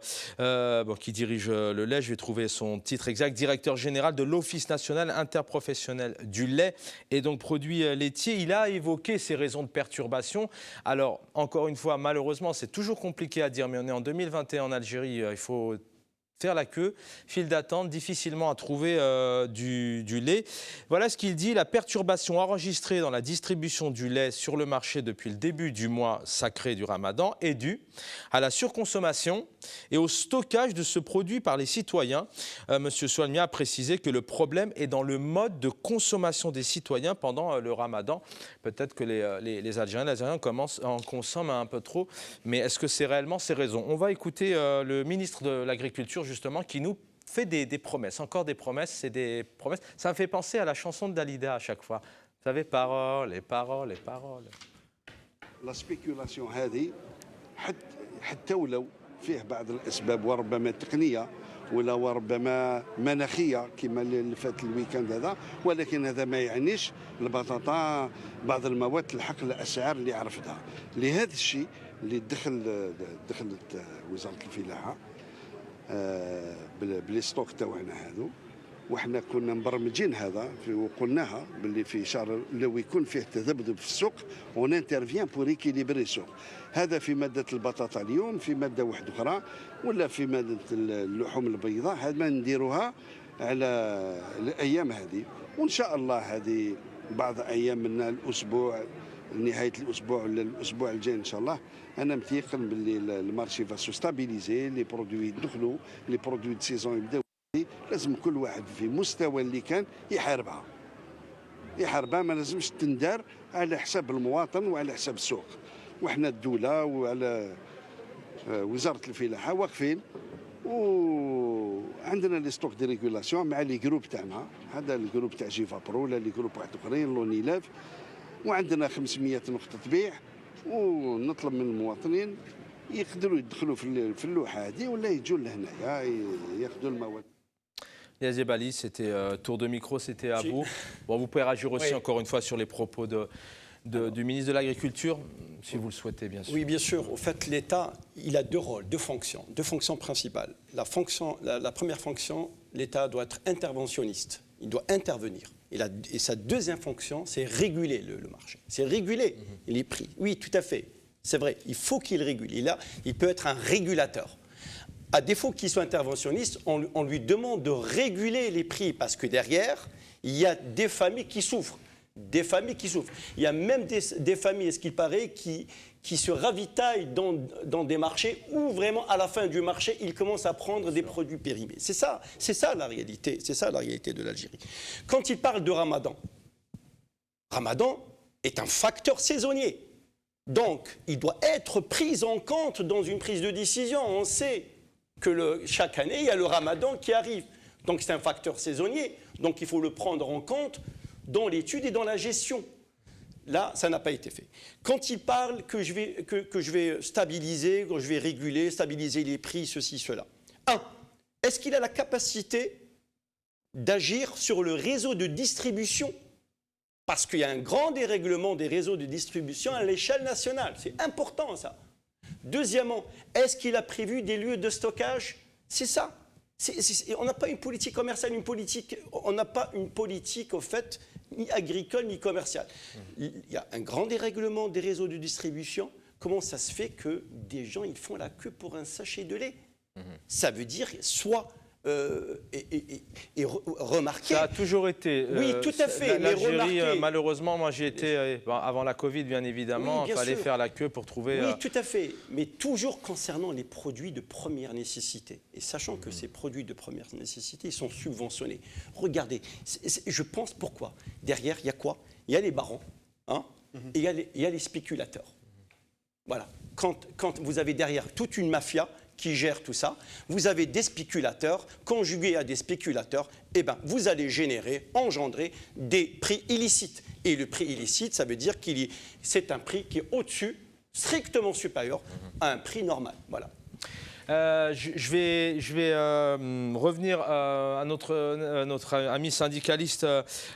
qui dirige le lait, je vais trouver son titre exact, directeur général de l'Office national interprofessionnel du lait et donc produits laitiers. Il a évoqué ces raisons de perturbation. Alors encore une fois, malheureusement, c'est toujours compliqué à dire, mais on est en 2021 en Algérie, il faut faire la queue, file d'attente, difficilement à trouver du lait. Voilà ce qu'il dit. La perturbation enregistrée dans la distribution du lait sur le marché depuis le début du mois sacré du Ramadan est due à la surconsommation et au stockage de ce produit par les citoyens. Monsieur Soualmia a précisé que le problème est dans le mode de consommation des citoyens pendant le Ramadan. Peut-être que les Algériens en consomment un peu trop, mais est-ce que c'est réellement ces raisons? On va écouter le ministre de l'Agriculture, justement, qui nous fait des promesses. Encore des promesses, c'est des promesses. Ça me fait penser à la chanson de Dalida à chaque fois. Vous savez, paroles et paroles et paroles. La spéculation هذه حتى ولو فيه بعض الأسباب وربما تقنية ولا وربما مناخية كما اللي فات الويكاند هذا، ولكن هذا ما يعنيش البطاطا بعض المواد تلحق الأسعار اللي عرفتها. لهذا الشيء اللي دخلت وزارة الفلاحة بلي ستوك تاعنا هذو، وحنا كنا مبرمجين هذا وقلناها باللي في شهر لو يكون فيه تذبذب في السوق ونانترفيان بور ايكيليبري السوق. هذا في ماده البطاطا اليوم، في ماده واحده اخرى ولا في ماده اللحوم البيضاء، هذا ما نديروها على الايام هذه، وان شاء الله هذه بعض ايام من الاسبوع نهايه الاسبوع ولا الاسبوع الجاي ان شاء الله. انا متيقن باللي المارشي فاسو ستابيليزي، لي برودوي يدخلوا، لي برودوي دو سيزون يبداو. لازم كل واحد في مستوى اللي كان يحاربها ما لازمش تندار على حساب المواطن وعلى حساب السوق. وحنا الدولة وعلى وزارة الفلاحة واقفين عندنا لي ستوك دي ريغولاسيون مع لي جروب تاعنا، هذا الجروب تاع جيفا برو ولا لي جروب واحد اخرين لونيلاف، وعندنا 500 نقطة بيع، ونطلب من المواطنين يقدروا يدخلوا في اللوحة هذه ولا يجوا لهنايا ياخذوا المواد. Yazid Bali, c'était tour de micro, c'était à vous. Bon, vous pouvez réagir aussi encore une fois sur les propos du ministre de l'Agriculture, si vous le souhaitez, bien sûr. Oui, bien sûr. Au fait, l'État, il a deux rôles, deux fonctions principales. La première fonction, l'État doit être interventionniste. Il doit intervenir. Et sa deuxième fonction, c'est réguler le marché. C'est réguler les prix. Oui, tout à fait. C'est vrai. Il faut qu'il régule. Il peut être un régulateur. À défaut qu'il soit interventionniste, on lui demande de réguler les prix parce que derrière, il y a des familles qui souffrent. Il y a même des familles, est-ce qu'il paraît, qui se ravitaillent dans des marchés où vraiment à la fin du marché, ils commencent à prendre des produits périmés. C'est ça la réalité. C'est ça la réalité de l'Algérie. Quand il parle de Ramadan est un facteur saisonnier. Donc, il doit être pris en compte dans une prise de décision. On sait que chaque année, il y a le Ramadan qui arrive. Donc, c'est un facteur saisonnier. Donc, il faut le prendre en compte dans l'étude et dans la gestion. Là, ça n'a pas été fait. Quand il parle que je vais stabiliser, que je vais réguler, stabiliser les prix, ceci, cela. Est-ce qu'il a la capacité d'agir sur le réseau de distribution? Parce qu'il y a un grand dérèglement des réseaux de distribution à l'échelle nationale. C'est important, ça. Deuxièmement, est-ce qu'il a prévu des lieux de stockage? C'est ça. On n'a pas une politique commerciale, on n'a pas une politique, au fait, ni agricole ni commerciale. Il y a un grand dérèglement des réseaux de distribution. Comment ça se fait que des gens ils font la queue pour un sachet de lait? Ça veut dire soit remarqué. Ça a toujours été. Oui, tout à fait. L'Algérie, malheureusement, moi j'y étais avant la Covid, bien évidemment. Oui, il fallait faire la queue pour trouver. Oui, tout à fait. Mais toujours concernant les produits de première nécessité. Et sachant que ces produits de première nécessité, ils sont subventionnés. Regardez, je pense pourquoi. Derrière, il y a quoi? Il y a les barons, et il y a les spéculateurs. Voilà. Quand vous avez derrière toute une mafia qui gère tout ça, vous avez des spéculateurs, conjugués à des spéculateurs, vous allez engendrer des prix illicites. Et le prix illicite, ça veut dire c'est un prix qui est au-dessus, strictement supérieur à un prix normal. Voilà. Je vais revenir à notre ami syndicaliste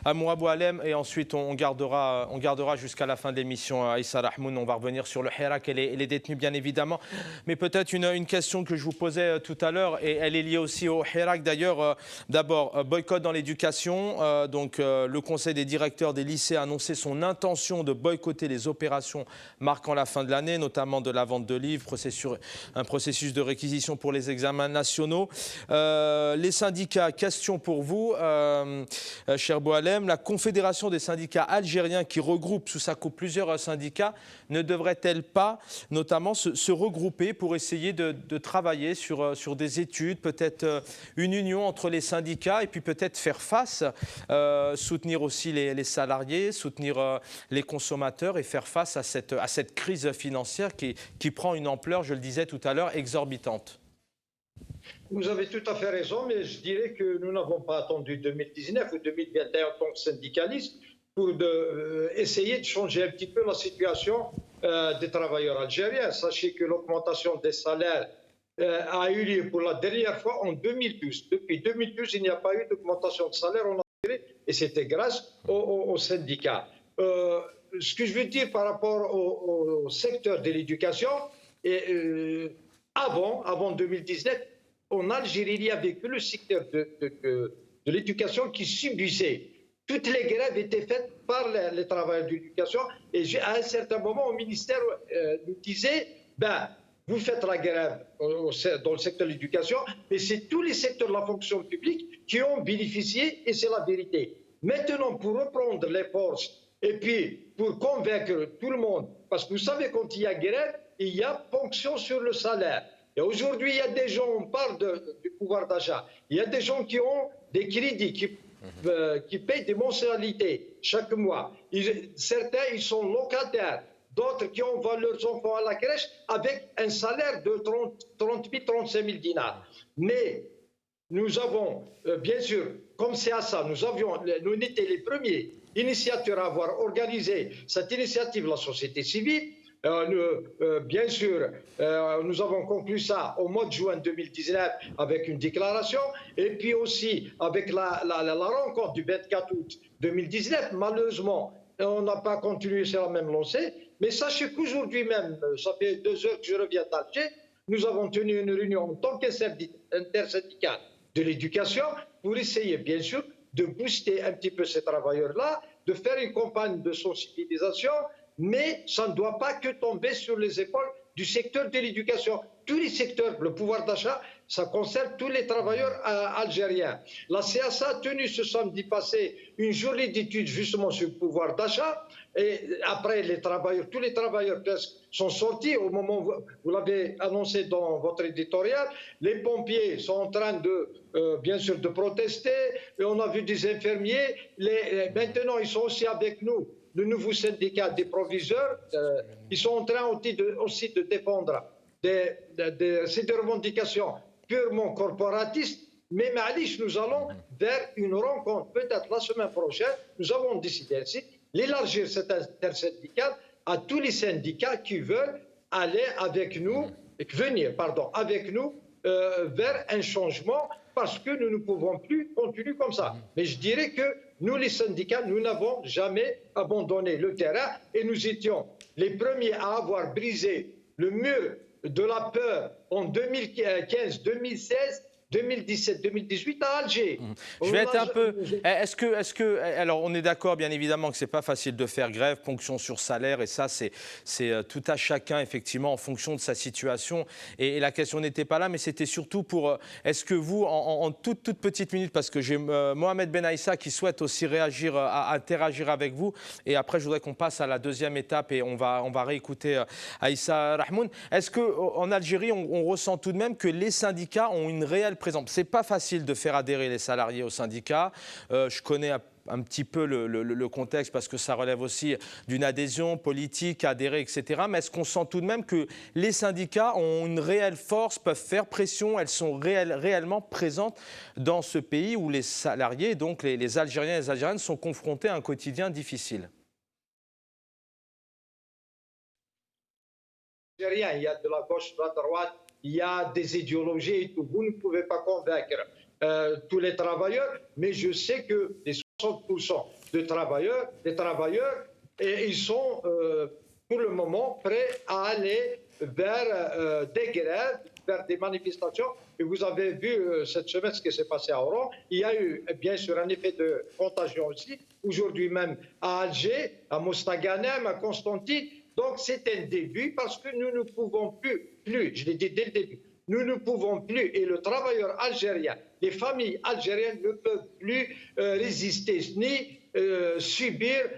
Amoura Boualem et ensuite on gardera jusqu'à la fin de l'émission Aïssa Rahmoun. On va revenir sur le Hirak et les détenus bien évidemment. Mais peut-être une question que je vous posais tout à l'heure et elle est liée aussi au Hirak d'ailleurs. D'abord, boycott dans l'éducation. Donc le conseil des directeurs des lycées a annoncé son intention de boycotter les opérations marquant la fin de l'année, notamment de la vente de livres, un processus de réquisition pour les examens nationaux. Les syndicats, question pour vous, cher Boualem. La Confédération des syndicats algériens qui regroupe sous sa coupe plusieurs syndicats ne devrait-elle pas notamment se regrouper pour essayer de travailler sur des études, peut-être une union entre les syndicats et puis peut-être faire face, soutenir aussi les salariés, soutenir les consommateurs et faire face à cette crise financière qui prend une ampleur, je le disais tout à l'heure, exorbitante. Vous avez tout à fait raison, mais je dirais que nous n'avons pas attendu 2019 ou 2021 en tant que syndicalistes pour essayer de changer un petit peu la situation des travailleurs algériens. Sachez que l'augmentation des salaires a eu lieu pour la dernière fois en 2012. Depuis 2012, il n'y a pas eu d'augmentation de salaire en Algérie et c'était grâce aux syndicats. Ce que je veux dire par rapport au secteur de l'éducation, avant 2019, en Algérie, il n'y avait que le secteur de l'éducation qui subissait. Toutes les grèves étaient faites par les travailleurs de l'éducation. Et à un certain moment, au ministère nous disait, vous faites la grève dans le secteur de l'éducation, mais c'est tous les secteurs de la fonction publique qui ont bénéficié, et c'est la vérité. Maintenant, pour reprendre les forces, et puis pour convaincre tout le monde, parce que vous savez, quand il y a grève, il y a ponction sur le salaire. Et aujourd'hui, il y a des gens, on parle du pouvoir d'achat, il y a des gens qui ont des crédits, qui payent des mensualités chaque mois. Certains, ils sont locataires, d'autres qui envoient leurs enfants à la crèche avec un salaire de 30 000, 35 000 dinars. Mais nous avons, bien sûr, comme c'est à ça, nous étions les premiers initiateurs à avoir organisé cette initiative, la société civile. Bien sûr, nous avons conclu ça au mois de juin 2019 avec une déclaration, et puis aussi avec la rencontre du 24 août 2019. Malheureusement, on n'a pas continué sur la même lancée, mais sachez qu'aujourd'hui même, ça fait 2 heures que je reviens d'Alger, nous avons tenu une réunion en tant qu'intersyndical de l'éducation pour essayer, bien sûr, de booster un petit peu ces travailleurs-là, de faire une campagne de sensibilisation, mais ça ne doit pas que tomber sur les épaules du secteur de l'éducation. Tous les secteurs, le pouvoir d'achat, ça concerne tous les travailleurs algériens. La CSA a tenu ce samedi passé une journée d'études justement sur le pouvoir d'achat. Et après, tous les travailleurs presque sont sortis au moment où vous l'avez annoncé dans votre éditorial. Les pompiers sont en train bien sûr, de protester. Et on a vu des infirmiers. Maintenant, ils sont aussi avec nous. Le nouveau syndicat des proviseurs, ils sont en train aussi de défendre des revendications purement corporatistes. Mais Malish, nous allons vers une rencontre, peut-être la semaine prochaine. Nous avons décidé ainsi d'élargir cet intersyndical à tous les syndicats qui veulent aller avec nous, avec nous vers un changement, parce que nous ne pouvons plus continuer comme ça. Mais je dirais que nous, les syndicats, nous n'avons jamais abandonné le terrain et nous étions les premiers à avoir brisé le mur de la peur en 2015, 2016, 2017, 2018 à Alger. Je vais être un peu... Alors, on est d'accord, bien évidemment, que ce n'est pas facile de faire grève, ponction sur salaire, et ça, c'est tout à chacun, effectivement, en fonction de sa situation. Et la question n'était pas là, mais c'était surtout pour... Est-ce que vous, en toute petite minute, parce que j'ai Mohamed Ben Aïssa qui souhaite aussi réagir, interagir avec vous, et après, je voudrais qu'on passe à la deuxième étape, et on va réécouter Aïssa Rahmoun. Est-ce qu'en Algérie, on ressent tout de même que les syndicats ont une réelle présence? C'est pas facile de faire adhérer les salariés aux syndicats. Je connais un petit peu le contexte parce que ça relève aussi d'une adhésion politique, adhérer, etc. Mais est-ce qu'on sent tout de même que les syndicats ont une réelle force, peuvent faire pression, elles sont réellement présentes dans ce pays où les salariés, donc les Algériens et les Algériennes, sont confrontés à un quotidien difficile? Il y a de la gauche, de la droite, il y a des idéologies et tout. Vous ne pouvez pas convaincre tous les travailleurs, mais je sais que les 60% des travailleurs, et ils sont pour le moment prêts à aller vers des grèves, vers des manifestations. Et vous avez vu cette semaine ce qui s'est passé à Oran. Il y a eu bien sûr un effet de contagion aussi, aujourd'hui même à Alger, à Mostaganem, à Constantine. Donc c'est un début parce que nous ne pouvons plus, je l'ai dit dès le début, nous ne pouvons plus, et le travailleur algérien, les familles algériennes ne peuvent plus résister ni subir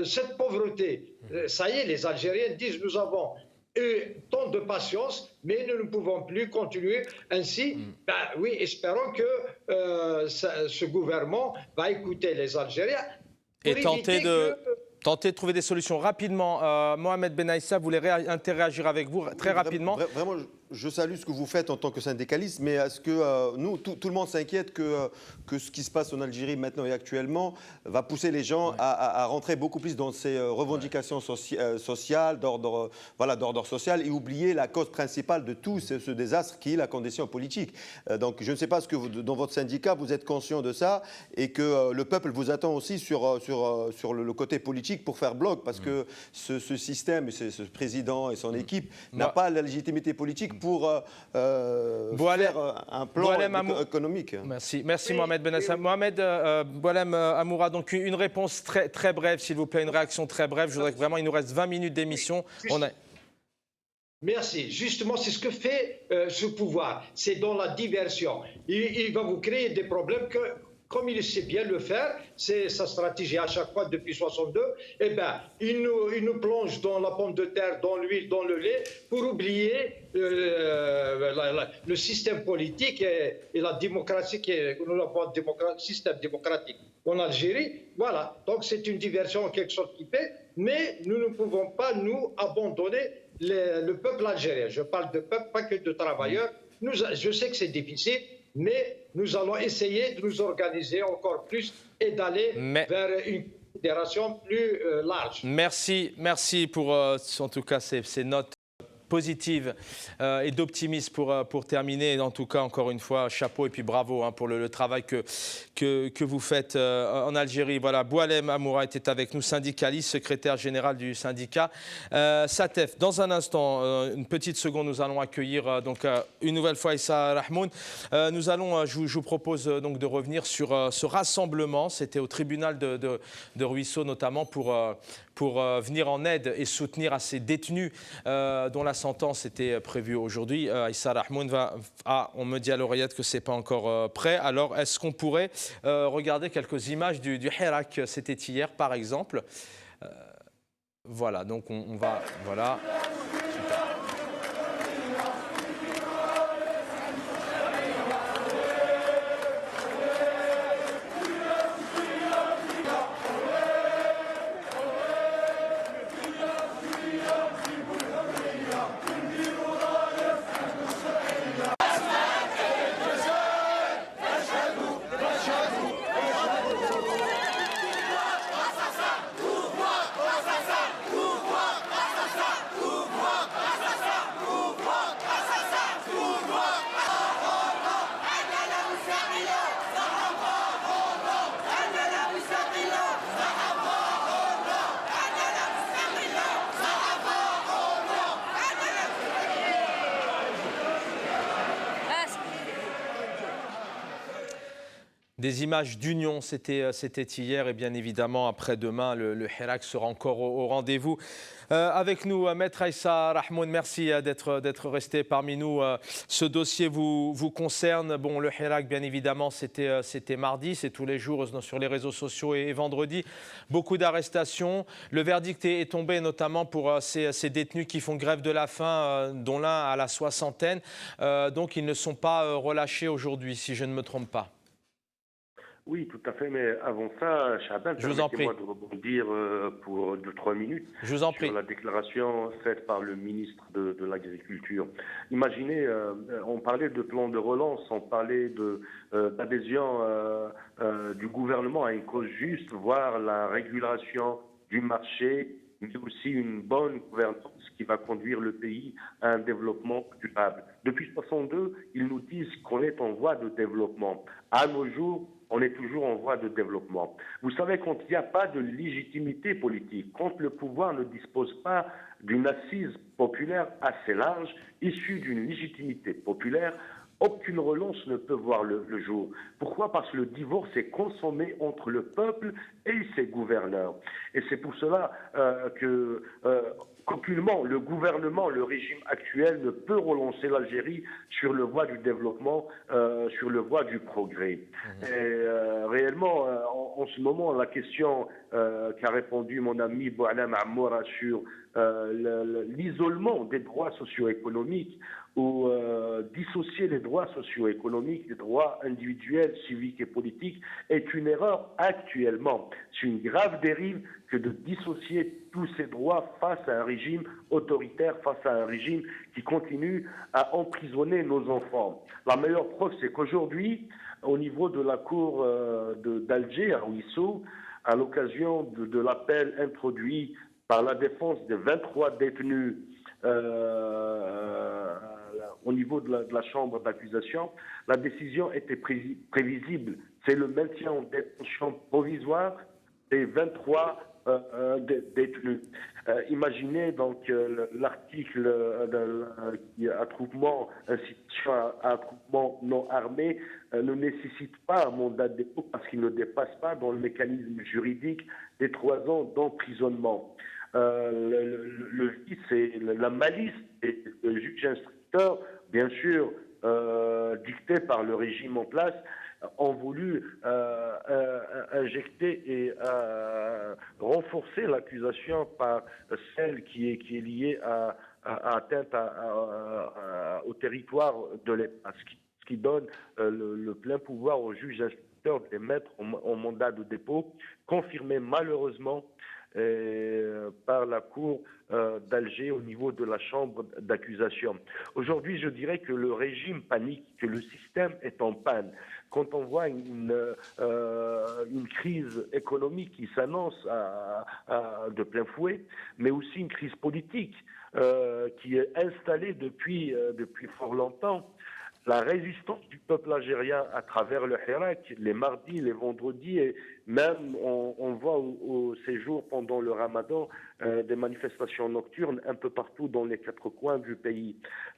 cette pauvreté. Ça y est, les Algériens disent nous avons eu tant de patience, mais nous ne pouvons plus continuer ainsi. Ben, oui, espérons que ce gouvernement va écouter les Algériens et tenter de trouver des solutions rapidement. Mohamed Ben Aïssa voulait interagir avec vous très rapidement. Vraiment, je salue ce que vous faites en tant que syndicaliste, mais est-ce que nous, tout le monde s'inquiète que ce qui se passe en Algérie maintenant et actuellement va pousser les gens à rentrer beaucoup plus dans ces revendications sociales, d'ordre social, et oublier la cause principale de tout ce désastre qui est la condition politique. Donc je ne sais pas ce que dans votre syndicat, vous êtes conscient de ça et que le peuple vous attend aussi sur le côté politique pour faire bloc, parce que ce système, ce président et son équipe n'a pas la légitimité politique pour faire un plan économique. Merci Mohamed Ben Aïssa. Mohamed Boualem Amoura, donc une réponse très brève, s'il vous plaît, une réaction très brève. Je voudrais que vraiment, il nous reste 20 minutes d'émission. Merci. Justement, c'est ce que fait ce pouvoir. C'est dans la diversion. Il va vous créer des problèmes que, comme il sait bien le faire, c'est sa stratégie à chaque fois depuis 62, eh ben, il nous plonge dans la pomme de terre, dans l'huile, dans le lait, pour oublier le système politique et la démocratie, nous l'avons système démocratique en Algérie. Voilà, donc c'est une diversion en quelque sorte qui fait, mais nous ne pouvons pas nous abandonner le peuple algérien. Je parle de peuple, pas que de travailleurs. Je sais que c'est difficile. mais nous allons essayer de nous organiser encore plus et d'aller vers une fédération plus large. Merci pour en tout cas ces notes positive et d'optimisme pour terminer. En tout cas, encore une fois, chapeau et puis bravo pour le travail que vous faites en Algérie. Voilà, Boualem Amoura était avec nous, syndicaliste, secrétaire général du syndicat SATEF. Dans un instant, une petite seconde, nous allons accueillir donc une nouvelle fois Issa Rahmoun. Nous allons, je vous propose donc de revenir sur ce rassemblement. C'était au tribunal de Ruisseau notamment pour venir en aide et soutenir à ces détenus dont la sentence était prévue aujourd'hui. Issa Rahmoun on me dit à l'oreillette que ce n'est pas encore prêt. Alors, est-ce qu'on pourrait regarder quelques images du Hirak? C'était hier, par exemple. Voilà, donc on va... Voilà. Des images d'union, c'était hier et bien évidemment après-demain, le Hirak sera encore au rendez-vous. Avec nous, Maître Issa Rahmoun, merci d'être resté parmi nous. Ce dossier vous concerne. Bon, le Hirak, bien évidemment, c'était mardi, c'est tous les jours sur les réseaux sociaux et vendredi. Beaucoup d'arrestations. Le verdict est tombé notamment pour ces détenus qui font grève de la faim, dont l'un à la soixantaine. Donc, ils ne sont pas relâchés aujourd'hui, si je ne me trompe pas. Oui, tout à fait, mais avant ça, Chaban, permettez-moi de rebondir pour 2-3 minutes sur la déclaration faite par le ministre de l'Agriculture. Imaginez, on parlait de plan de relance, on parlait d'adhésion du gouvernement à une cause juste, voire la régulation du marché, mais aussi une bonne gouvernance qui va conduire le pays à un développement durable. Depuis 1962, ils nous disent qu'on est en voie de développement. À nos jours, on est toujours en voie de développement. Vous savez, quand il n'y a pas de légitimité politique, quand le pouvoir ne dispose pas d'une assise populaire assez large, issue d'une légitimité populaire, aucune relance ne peut voir le jour. Pourquoi? Parce que le divorce est consommé entre le peuple et ses gouverneurs. Et c'est pour cela qu'aucunement, le gouvernement, le régime actuel ne peut relancer l'Algérie sur le voie du développement, sur le voie du progrès. Et réellement, en ce moment, la question qu'a répondu mon ami Boualem Amoura sur l'isolement des droits socio-économiques, ou dissocier les droits socio-économiques des droits individuels, civiques et politiques est une erreur actuellement. C'est une grave dérive que de dissocier tous ces droits face à un régime autoritaire, face à un régime qui continue à emprisonner nos enfants. La meilleure preuve, c'est qu'aujourd'hui, au niveau de la cour d'Alger, à Ruisseau, à l'occasion de l'appel introduit par la défense des 23 détenus au niveau de la chambre d'accusation, la décision était prévisible. C'est le maintien en détention provisoire des 23 détenus. Imaginez donc l'article attroupement, incitation à attroupement non armé ne nécessite pas un mandat de dépôt parce qu'il ne dépasse pas dans le mécanisme juridique des 3 ans d'emprisonnement. Le vice et la malice des juges instructeurs, bien sûr, dictés par le régime en place, ont voulu injecter et renforcer l'accusation par celle qui est liée à atteinte au territoire de l'État, ce qui donne le plein pouvoir aux juges instructeurs de les mettre en mandat de dépôt, confirmé malheureusement par la Cour d'Alger au niveau de la chambre d'accusation. Aujourd'hui, je dirais que le régime panique, que le système est en panne. Quand on voit une crise économique qui s'annonce de plein fouet, mais aussi une crise politique qui est installée depuis fort longtemps, la résistance du peuple algérien à travers le Hirak, les mardis, les vendredis, et même on voit au séjour pendant le Ramadan des manifestations nocturnes un peu partout dans les quatre coins du pays.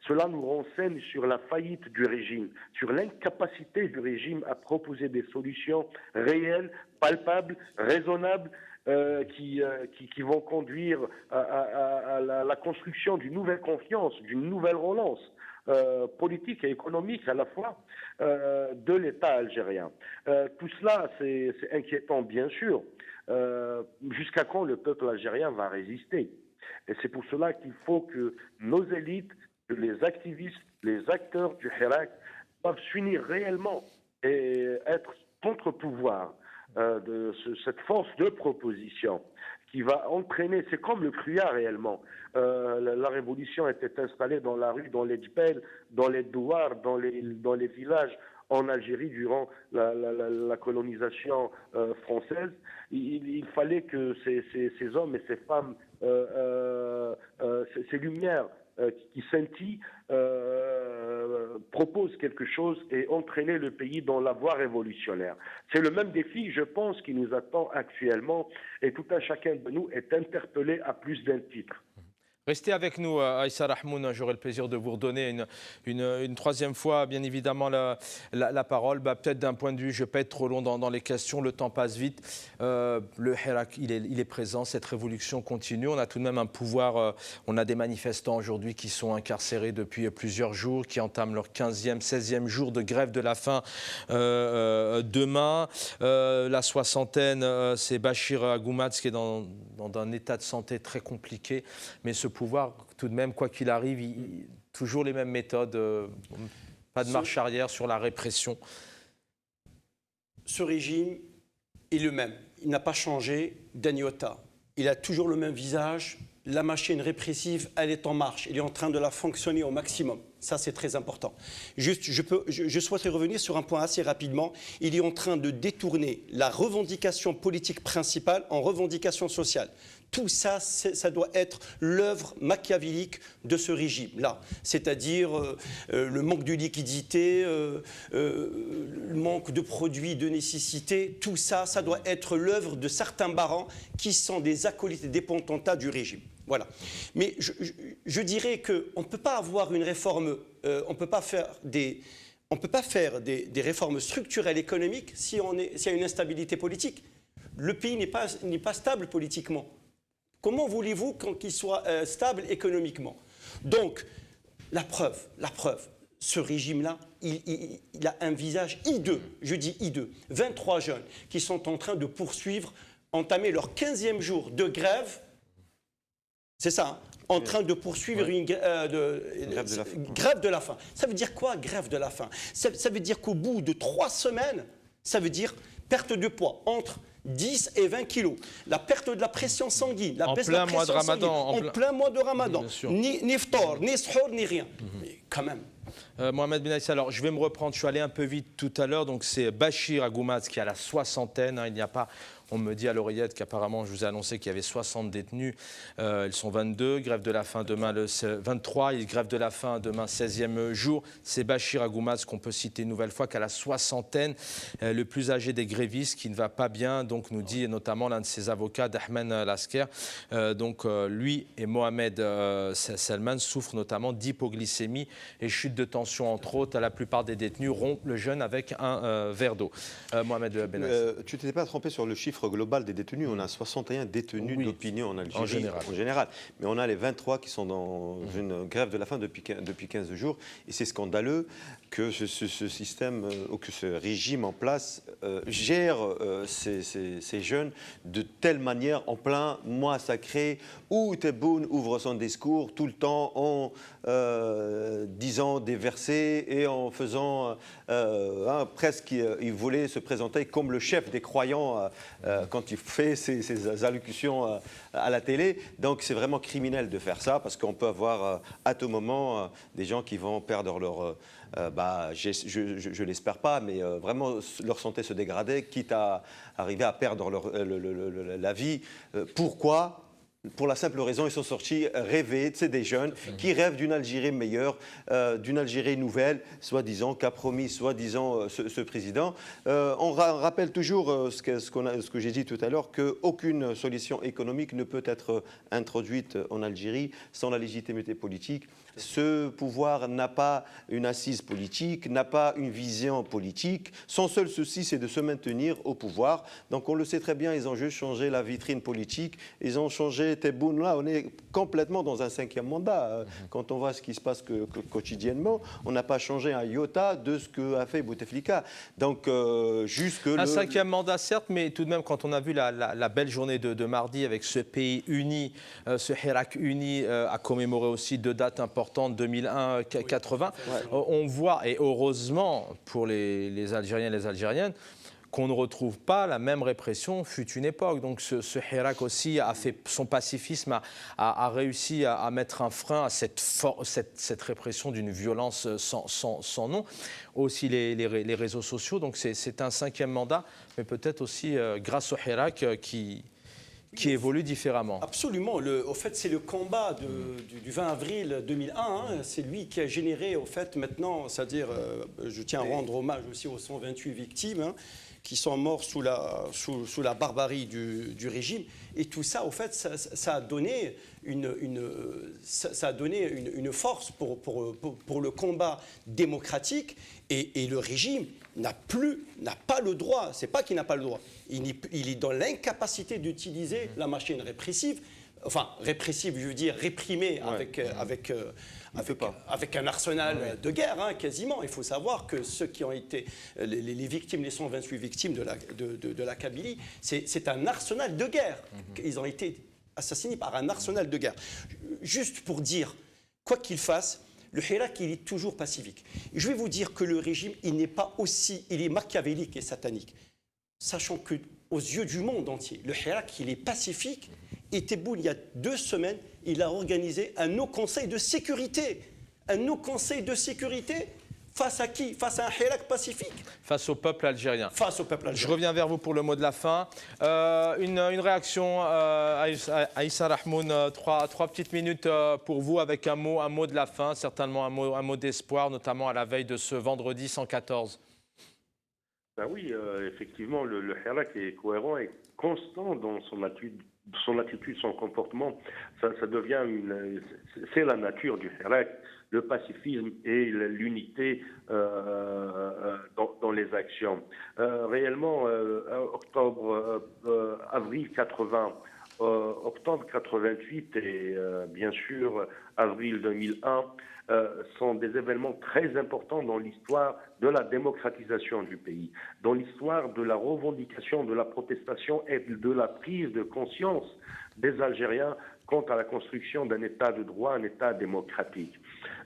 Cela nous renseigne sur la faillite du régime, sur l'incapacité du régime à proposer des solutions réelles, palpables, raisonnables, qui vont conduire à la construction d'une nouvelle confiance, d'une nouvelle relance politique et économique à la fois de l'État algérien. Tout cela, c'est inquiétant bien sûr. Jusqu'à quand le peuple algérien va résister? Et c'est pour cela qu'il faut que nos élites, que les activistes, les acteurs du Hirak doivent s'unir réellement et être contre-pouvoir de cette force de proposition qui va entraîner, c'est comme le Cruya réellement. La révolution était installée dans la rue, dans les djbel, dans les douars, dans les villages en Algérie durant la colonisation française. Il fallait que ces hommes et ces femmes, ces lumières qui scintillent, proposent quelque chose et entraîner le pays dans la voie révolutionnaire. C'est le même défi, je pense, qui nous attend actuellement et tout un chacun de nous est interpellé à plus d'un titre. Restez avec nous, Aïssa Rahmoun. J'aurai le plaisir de vous redonner une troisième fois, bien évidemment, la parole. Peut-être d'un point de vue, je ne vais pas être trop long dans les questions, le temps passe vite. Le Hirak, il est présent, cette révolution continue. On a tout de même un pouvoir, on a des manifestants aujourd'hui qui sont incarcérés depuis plusieurs jours, qui entament leur 15e, 16e jour de grève de la faim demain. La soixantaine, c'est Bachir Agoumadz qui est dans un état de santé très compliqué, mais ce pouvoir, tout de même, quoi qu'il arrive, toujours les mêmes méthodes, pas de marche arrière sur la répression. Ce régime est le même. Il n'a pas changé d'un iota. Il a toujours le même visage. La machine répressive, elle est en marche. Il est en train de la fonctionner au maximum. Ça, c'est très important. Juste, je souhaiterais revenir sur un point assez rapidement. Il est en train de détourner la revendication politique principale en revendication sociale. Tout ça, ça doit être l'œuvre machiavélique de ce régime-là. C'est-à-dire le manque de liquidité, le manque de produits de nécessité. Tout ça, ça doit être l'œuvre de certains barons qui sont des acolytes et des potentats du régime. Voilà. Mais je dirais qu'on ne peut pas avoir une réforme, on ne peut pas faire des réformes structurelles économiques s'il y a une instabilité politique. Le pays n'est pas stable politiquement. Comment voulez-vous qu'il soit stable économiquement? Donc, la preuve, ce régime-là, il a un visage hideux, je dis hideux. 23 jeunes qui sont en train de entamer leur 15e jour de grève. C'est ça, hein, en train de poursuivre une grève de la faim. Ça veut dire quoi, grève de la faim? Ça veut dire qu'au bout de 3 semaines, ça veut dire perte de poids entre 10 et 20 kilos. La perte de la pression sanguine, la baisse de la pression sanguine, en plein mois de Ramadan. Ni ftor, ni sahur, ni rien. Mais quand même. Mohamed Ben Aïssa, alors je vais me reprendre, je suis allé un peu vite tout à l'heure, donc c'est Bachir Agoumadz qui a la soixantaine, hein, il n'y a pas... On me dit à l'oreillette qu'apparemment, je vous ai annoncé qu'il y avait 60 détenus. Ils sont 22. Grève de la faim demain, le 23. Et grève de la faim demain, 16e jour. C'est Bachir Agoumadz qu'on peut citer une nouvelle fois, qu'à la soixantaine, le plus âgé des grévistes, qui ne va pas bien. Donc, nous dit notamment l'un de ses avocats, Dahmen Lasker. Lui et Mohamed Selman souffrent notamment d'hypoglycémie et chute de tension, entre autres. La plupart des détenus rompent le jeûne avec un verre d'eau. Mohamed Ben Aïssa. Tu ne t'étais pas trompé sur le chiffre global des détenus. On a 61 détenus d'opinion en Algérie, en général. Mais on a les 23 qui sont dans une grève de la faim depuis 15 jours. Et c'est scandaleux que ce système, ou que ce régime en place gère ces jeunes de telle manière en plein mois sacré où Tebboune ouvre son discours tout le temps en disant versets et en faisant presque, il voulait se présenter comme le chef des croyants quand il fait ses allocutions à la télé. Donc c'est vraiment criminel de faire ça parce qu'on peut avoir à tout moment des gens qui vont perdre leur... je l'espère pas, mais vraiment leur santé se dégrader, quitte à arriver à perdre la vie. Pourquoi ? Pour la simple raison, ils sont sortis rêver, c'est des jeunes qui rêvent d'une Algérie meilleure, d'une Algérie nouvelle, soi-disant, qu'a promis, soi-disant, ce président. On rappelle toujours ce que j'ai dit tout à l'heure, qu'aucune solution économique ne peut être introduite en Algérie sans la légitimité politique. Ce pouvoir n'a pas une assise politique, n'a pas une vision politique. Son seul souci, c'est de se maintenir au pouvoir. Donc on le sait très bien, ils ont juste changé la vitrine politique, ils ont changé Tebboune. Là, on est complètement dans un 5e mandat. Quand on voit ce qui se passe quotidiennement, on n'a pas changé un iota de ce qu'a fait Bouteflika. Donc juste que... Un 5e mandat, certes, mais tout de même, quand on a vu la belle journée de mardi avec ce pays uni, ce Hirak uni, à commémorer aussi 2 dates importantes, 2001-80, on voit, et heureusement pour les Algériens et les Algériennes, qu'on ne retrouve pas la même répression fut une époque. Donc ce Hirak aussi a fait son pacifisme, a réussi à mettre un frein à cette répression d'une violence sans nom. Aussi les réseaux sociaux, donc c'est un 5e mandat, mais peut-être aussi grâce au Hirak qui évolue différemment. Absolument. Au fait, c'est le combat du 20 avril 2001. C'est lui qui a généré, au fait, maintenant, c'est-à-dire, je tiens à rendre hommage aussi aux 128 victimes qui sont morts sous la barbarie du régime. Et tout ça, au fait, ça a donné une force pour le combat démocratique. Et le régime n'a pas le droit, c'est pas qu'il n'a pas le droit, il est dans l'incapacité d'utiliser la machine répressive, enfin répressive, je veux dire réprimée avec un arsenal de guerre, quasiment. Il faut savoir que ceux qui ont été les victimes, les 128 victimes de la Kabylie, c'est un arsenal de guerre. Ils ont été assassinés par un arsenal de guerre. Juste pour dire, quoi qu'il fasse, le Hirak, il est toujours pacifique. Et je vais vous dire que le régime, il est machiavélique et satanique. Sachant qu'aux yeux du monde entier, le Hirak, il est pacifique. Et Tebboune, il y a 2 semaines, il a organisé un haut conseil de sécurité. Un haut conseil de sécurité face à qui? Face à un Hirak pacifique. Face au peuple algérien. Face au peuple algérien. Je reviens vers vous pour le mot de la fin. Une réaction, Aïssa Rahmoun, 3 petites minutes pour vous avec un mot de la fin, certainement un mot d'espoir, notamment à la veille de ce vendredi 114. Ben oui, effectivement, le Hirak est cohérent et constant dans son attitude, son comportement. Ça devient c'est la nature du Hirak, le pacifisme et l'unité dans les actions. Réellement, avril 80, octobre 88 et bien sûr avril 2001 sont des événements très importants dans l'histoire de la démocratisation du pays, dans l'histoire de la revendication, de la protestation et de la prise de conscience des Algériens quant à la construction d'un État de droit, un État démocratique.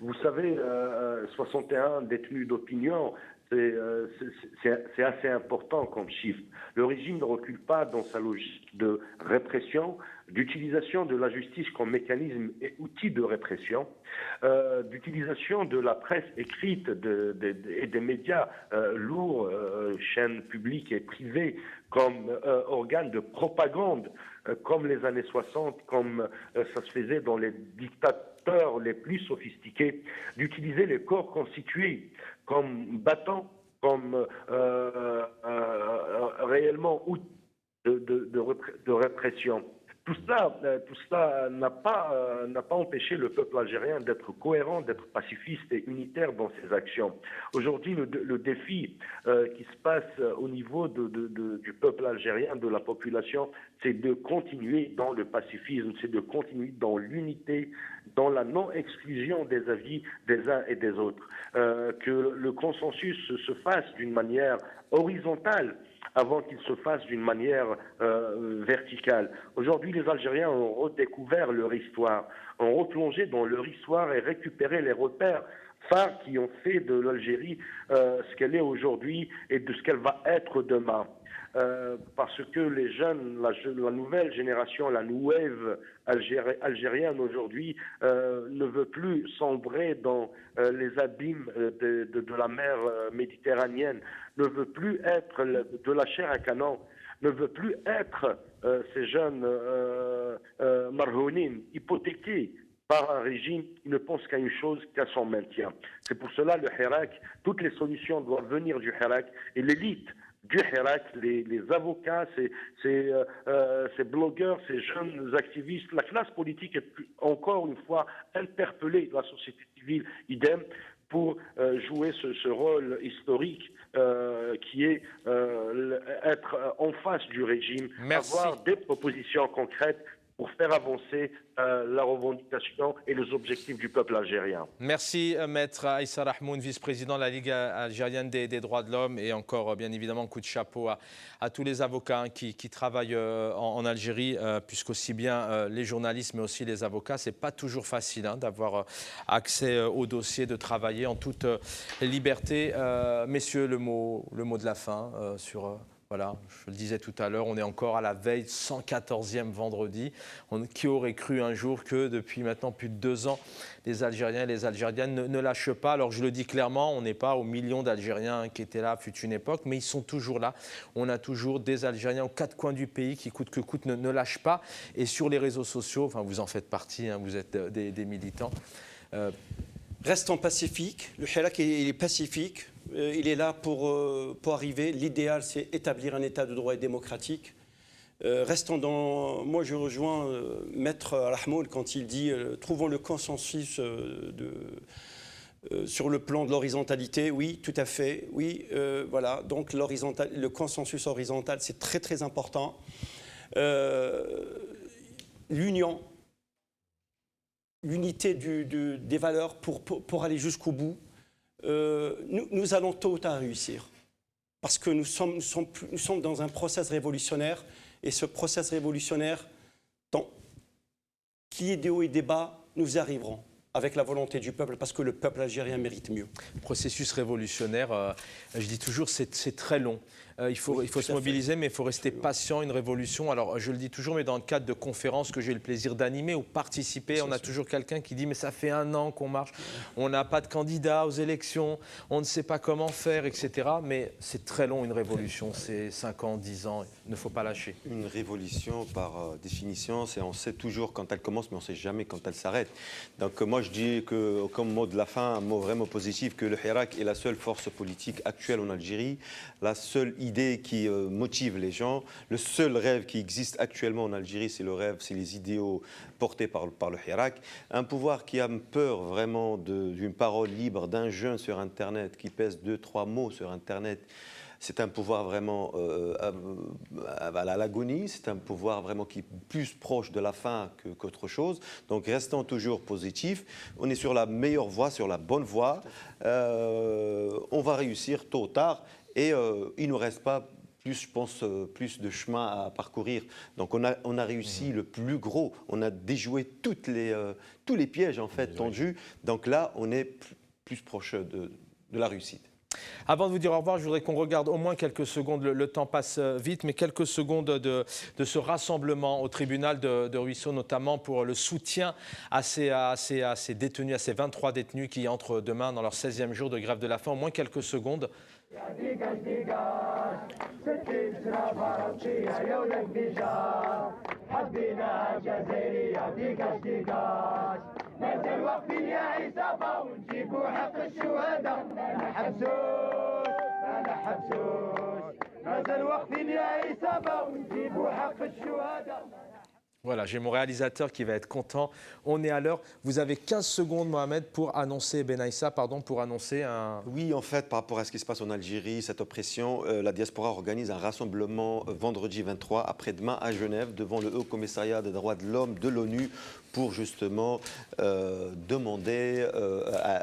Vous savez, 61 détenus d'opinion, c'est assez important comme chiffre. Le régime ne recule pas dans sa logique de répression, d'utilisation de la justice comme mécanisme et outil de répression, d'utilisation de la presse écrite et des médias lourds, chaînes publiques et privées, comme organes de propagande, comme les années 60, comme ça se faisait dans les dictateurs les plus sophistiqués, d'utiliser les corps constitués comme battants, comme réellement outil de répression. Tout ça n'a pas empêché le peuple algérien d'être cohérent, d'être pacifiste et unitaire dans ses actions. Aujourd'hui, le défi qui se passe au niveau du peuple algérien, de la population, c'est de continuer dans le pacifisme, c'est de continuer dans l'unité, dans la non-exclusion des avis des uns et des autres. Que le consensus se fasse d'une manière horizontale, avant qu'il se fasse d'une manière verticale. Aujourd'hui, les Algériens ont redécouvert leur histoire, ont replongé dans leur histoire et récupéré les repères. phares qui ont fait de l'Algérie ce qu'elle est aujourd'hui et de ce qu'elle va être demain. Parce que les jeunes, la nouvelle génération, la nouvelle algérienne aujourd'hui ne veut plus sombrer dans les abîmes de la mer méditerranéenne, ne veut plus être de la chair à canon, ne veut plus être ces jeunes marhounines, hypothéqués par un régime qui ne pense qu'à une chose, qu'à son maintien. C'est pour cela le Hirak, toutes les solutions doivent venir du Hirak et l'élite du Hirak, les avocats, ces blogueurs, ces jeunes activistes, la classe politique est encore une fois interpellée, la société civile, idem, pour jouer ce rôle historique qui est être en face du régime, avoir des propositions concrètes pour faire avancer la revendication et les objectifs du peuple algérien. Merci Maître Aïssa Rahmoun, vice-président de la Ligue algérienne des droits de l'homme, et encore bien évidemment coup de chapeau à tous les avocats qui travaillent en Algérie, puisqu'aussi bien les journalistes mais aussi les avocats, c'est pas toujours facile d'avoir accès au dossier, de travailler en toute liberté. Messieurs, le mot de la fin sur... Voilà, je le disais tout à l'heure, on est encore à la veille 114e vendredi. Qui aurait cru un jour que depuis maintenant plus de 2 ans, les Algériens et les Algériennes ne lâchent pas. Alors je le dis clairement, on n'est pas aux millions d'Algériens qui étaient là fut une époque, mais ils sont toujours là. On a toujours des Algériens aux 4 coins du pays qui coûte que coûte ne lâchent pas. Et sur les réseaux sociaux, enfin vous en faites partie, vous êtes des militants. Restons pacifiques, le Hirak il est pacifique. Il est là pour arriver. L'idéal, c'est établir un état de droit et démocratique. Restons dans... Moi, je rejoins Maître Rahmoun quand il dit trouvons le consensus sur le plan de l'horizontalité. Oui, tout à fait. Oui, voilà. Donc, le consensus horizontal, c'est très, très important. L'union, l'unité des valeurs pour aller jusqu'au bout. Nous allons tôt ou tard réussir parce que nous sommes dans un processus révolutionnaire et ce processus révolutionnaire, qu'il y ait des hauts et des bas, nous y arriverons avec la volonté du peuple parce que le peuple algérien mérite mieux. Processus révolutionnaire, je dis toujours, c'est très long. Il faut se mobiliser, mais il faut rester patient. Une révolution, alors je le dis toujours, mais dans le cadre de conférences que j'ai le plaisir d'animer ou participer, on a toujours quelqu'un qui dit mais ça fait 1 an qu'on marche, on n'a pas de candidat aux élections, on ne sait pas comment faire, etc. Mais c'est très long une révolution, c'est 5 ans, 10 ans, il ne faut pas lâcher. Une révolution, par définition, on sait toujours quand elle commence, mais on ne sait jamais quand elle s'arrête. Donc moi je dis que, comme mot de la fin, un mot vraiment positif, que le Hirak est la seule force politique actuelle en Algérie, la seule idée qui motive les gens. Le seul rêve qui existe actuellement en Algérie, c'est les idéaux portés par le Hirak. Un pouvoir qui a peur vraiment d'une parole libre d'un jeune sur Internet, qui pèse 2-3 mots sur Internet. C'est un pouvoir vraiment à l'agonie, c'est un pouvoir vraiment qui est plus proche de la fin qu'autre chose. Donc restons toujours positifs, on est sur la meilleure voie, sur la bonne voie. On va réussir tôt ou tard et il ne nous reste pas plus, je pense, plus de chemin à parcourir. Donc on a réussi le plus gros, on a déjoué tous les pièges en fait tendus. Donc là, on est plus proche de la réussite. Avant de vous dire au revoir, je voudrais qu'on regarde au moins quelques secondes, le temps passe vite, mais quelques secondes de ce rassemblement au tribunal de Ruisseau, notamment pour le soutien à ces détenus, à ces 23 détenus qui entrent demain dans leur 16e jour de grève de la faim. Au moins quelques secondes. نزل واقفين يا عصابة ونجيبوا حق الشهداء ما نحبسوش ما نحبسوش نزل واقفين يا عصابة ونجيبوا حق الشهداء. Voilà, j'ai mon réalisateur qui va être content. On est à l'heure. Vous avez 15 secondes, Mohamed, pour annoncer, pour annoncer un... Oui, en fait, par rapport à ce qui se passe en Algérie, cette oppression, la diaspora organise un rassemblement vendredi 23, après-demain, à Genève, devant le Haut Commissariat des droits de l'homme de l'ONU, pour justement demander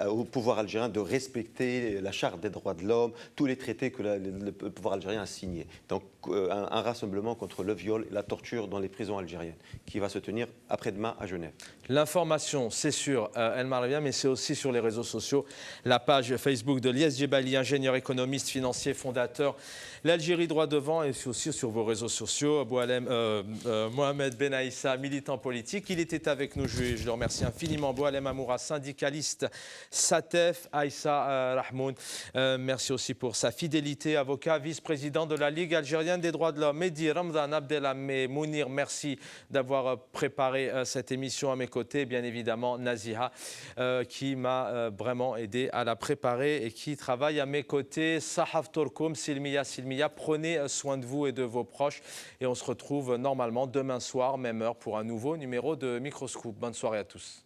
au pouvoir algérien de respecter la charte des droits de l'homme, tous les traités que le pouvoir algérien a signés. Donc un rassemblement contre le viol et la torture dans les prisons algériennes qui va se tenir après-demain à Genève. L'information, c'est sur El Marlevia, mais c'est aussi sur les réseaux sociaux. La page Facebook de Lies Djebali, ingénieur économiste, financier, fondateur l'Algérie droit devant, et aussi sur vos réseaux sociaux. Mohamed Ben Aïssa, militant politique, il était avec nous, je le remercie infiniment. Boualem Amoura, syndicaliste, SATEF, Aïssa Rahmoun, merci aussi pour sa fidélité, avocat, vice-président de la Ligue algérienne des droits de l'homme. Mehdi Ramdan Abdelhamé Mounir, merci d'avoir préparé cette émission à mes côtés. Bien évidemment, Naziha, qui m'a vraiment aidé à la préparer et qui travaille à mes côtés. Sahaf Torkoum, Silmiya, prenez soin de vous et de vos proches. Et on se retrouve normalement demain soir, même heure, pour un nouveau numéro de Microscoop. Bonne soirée à tous.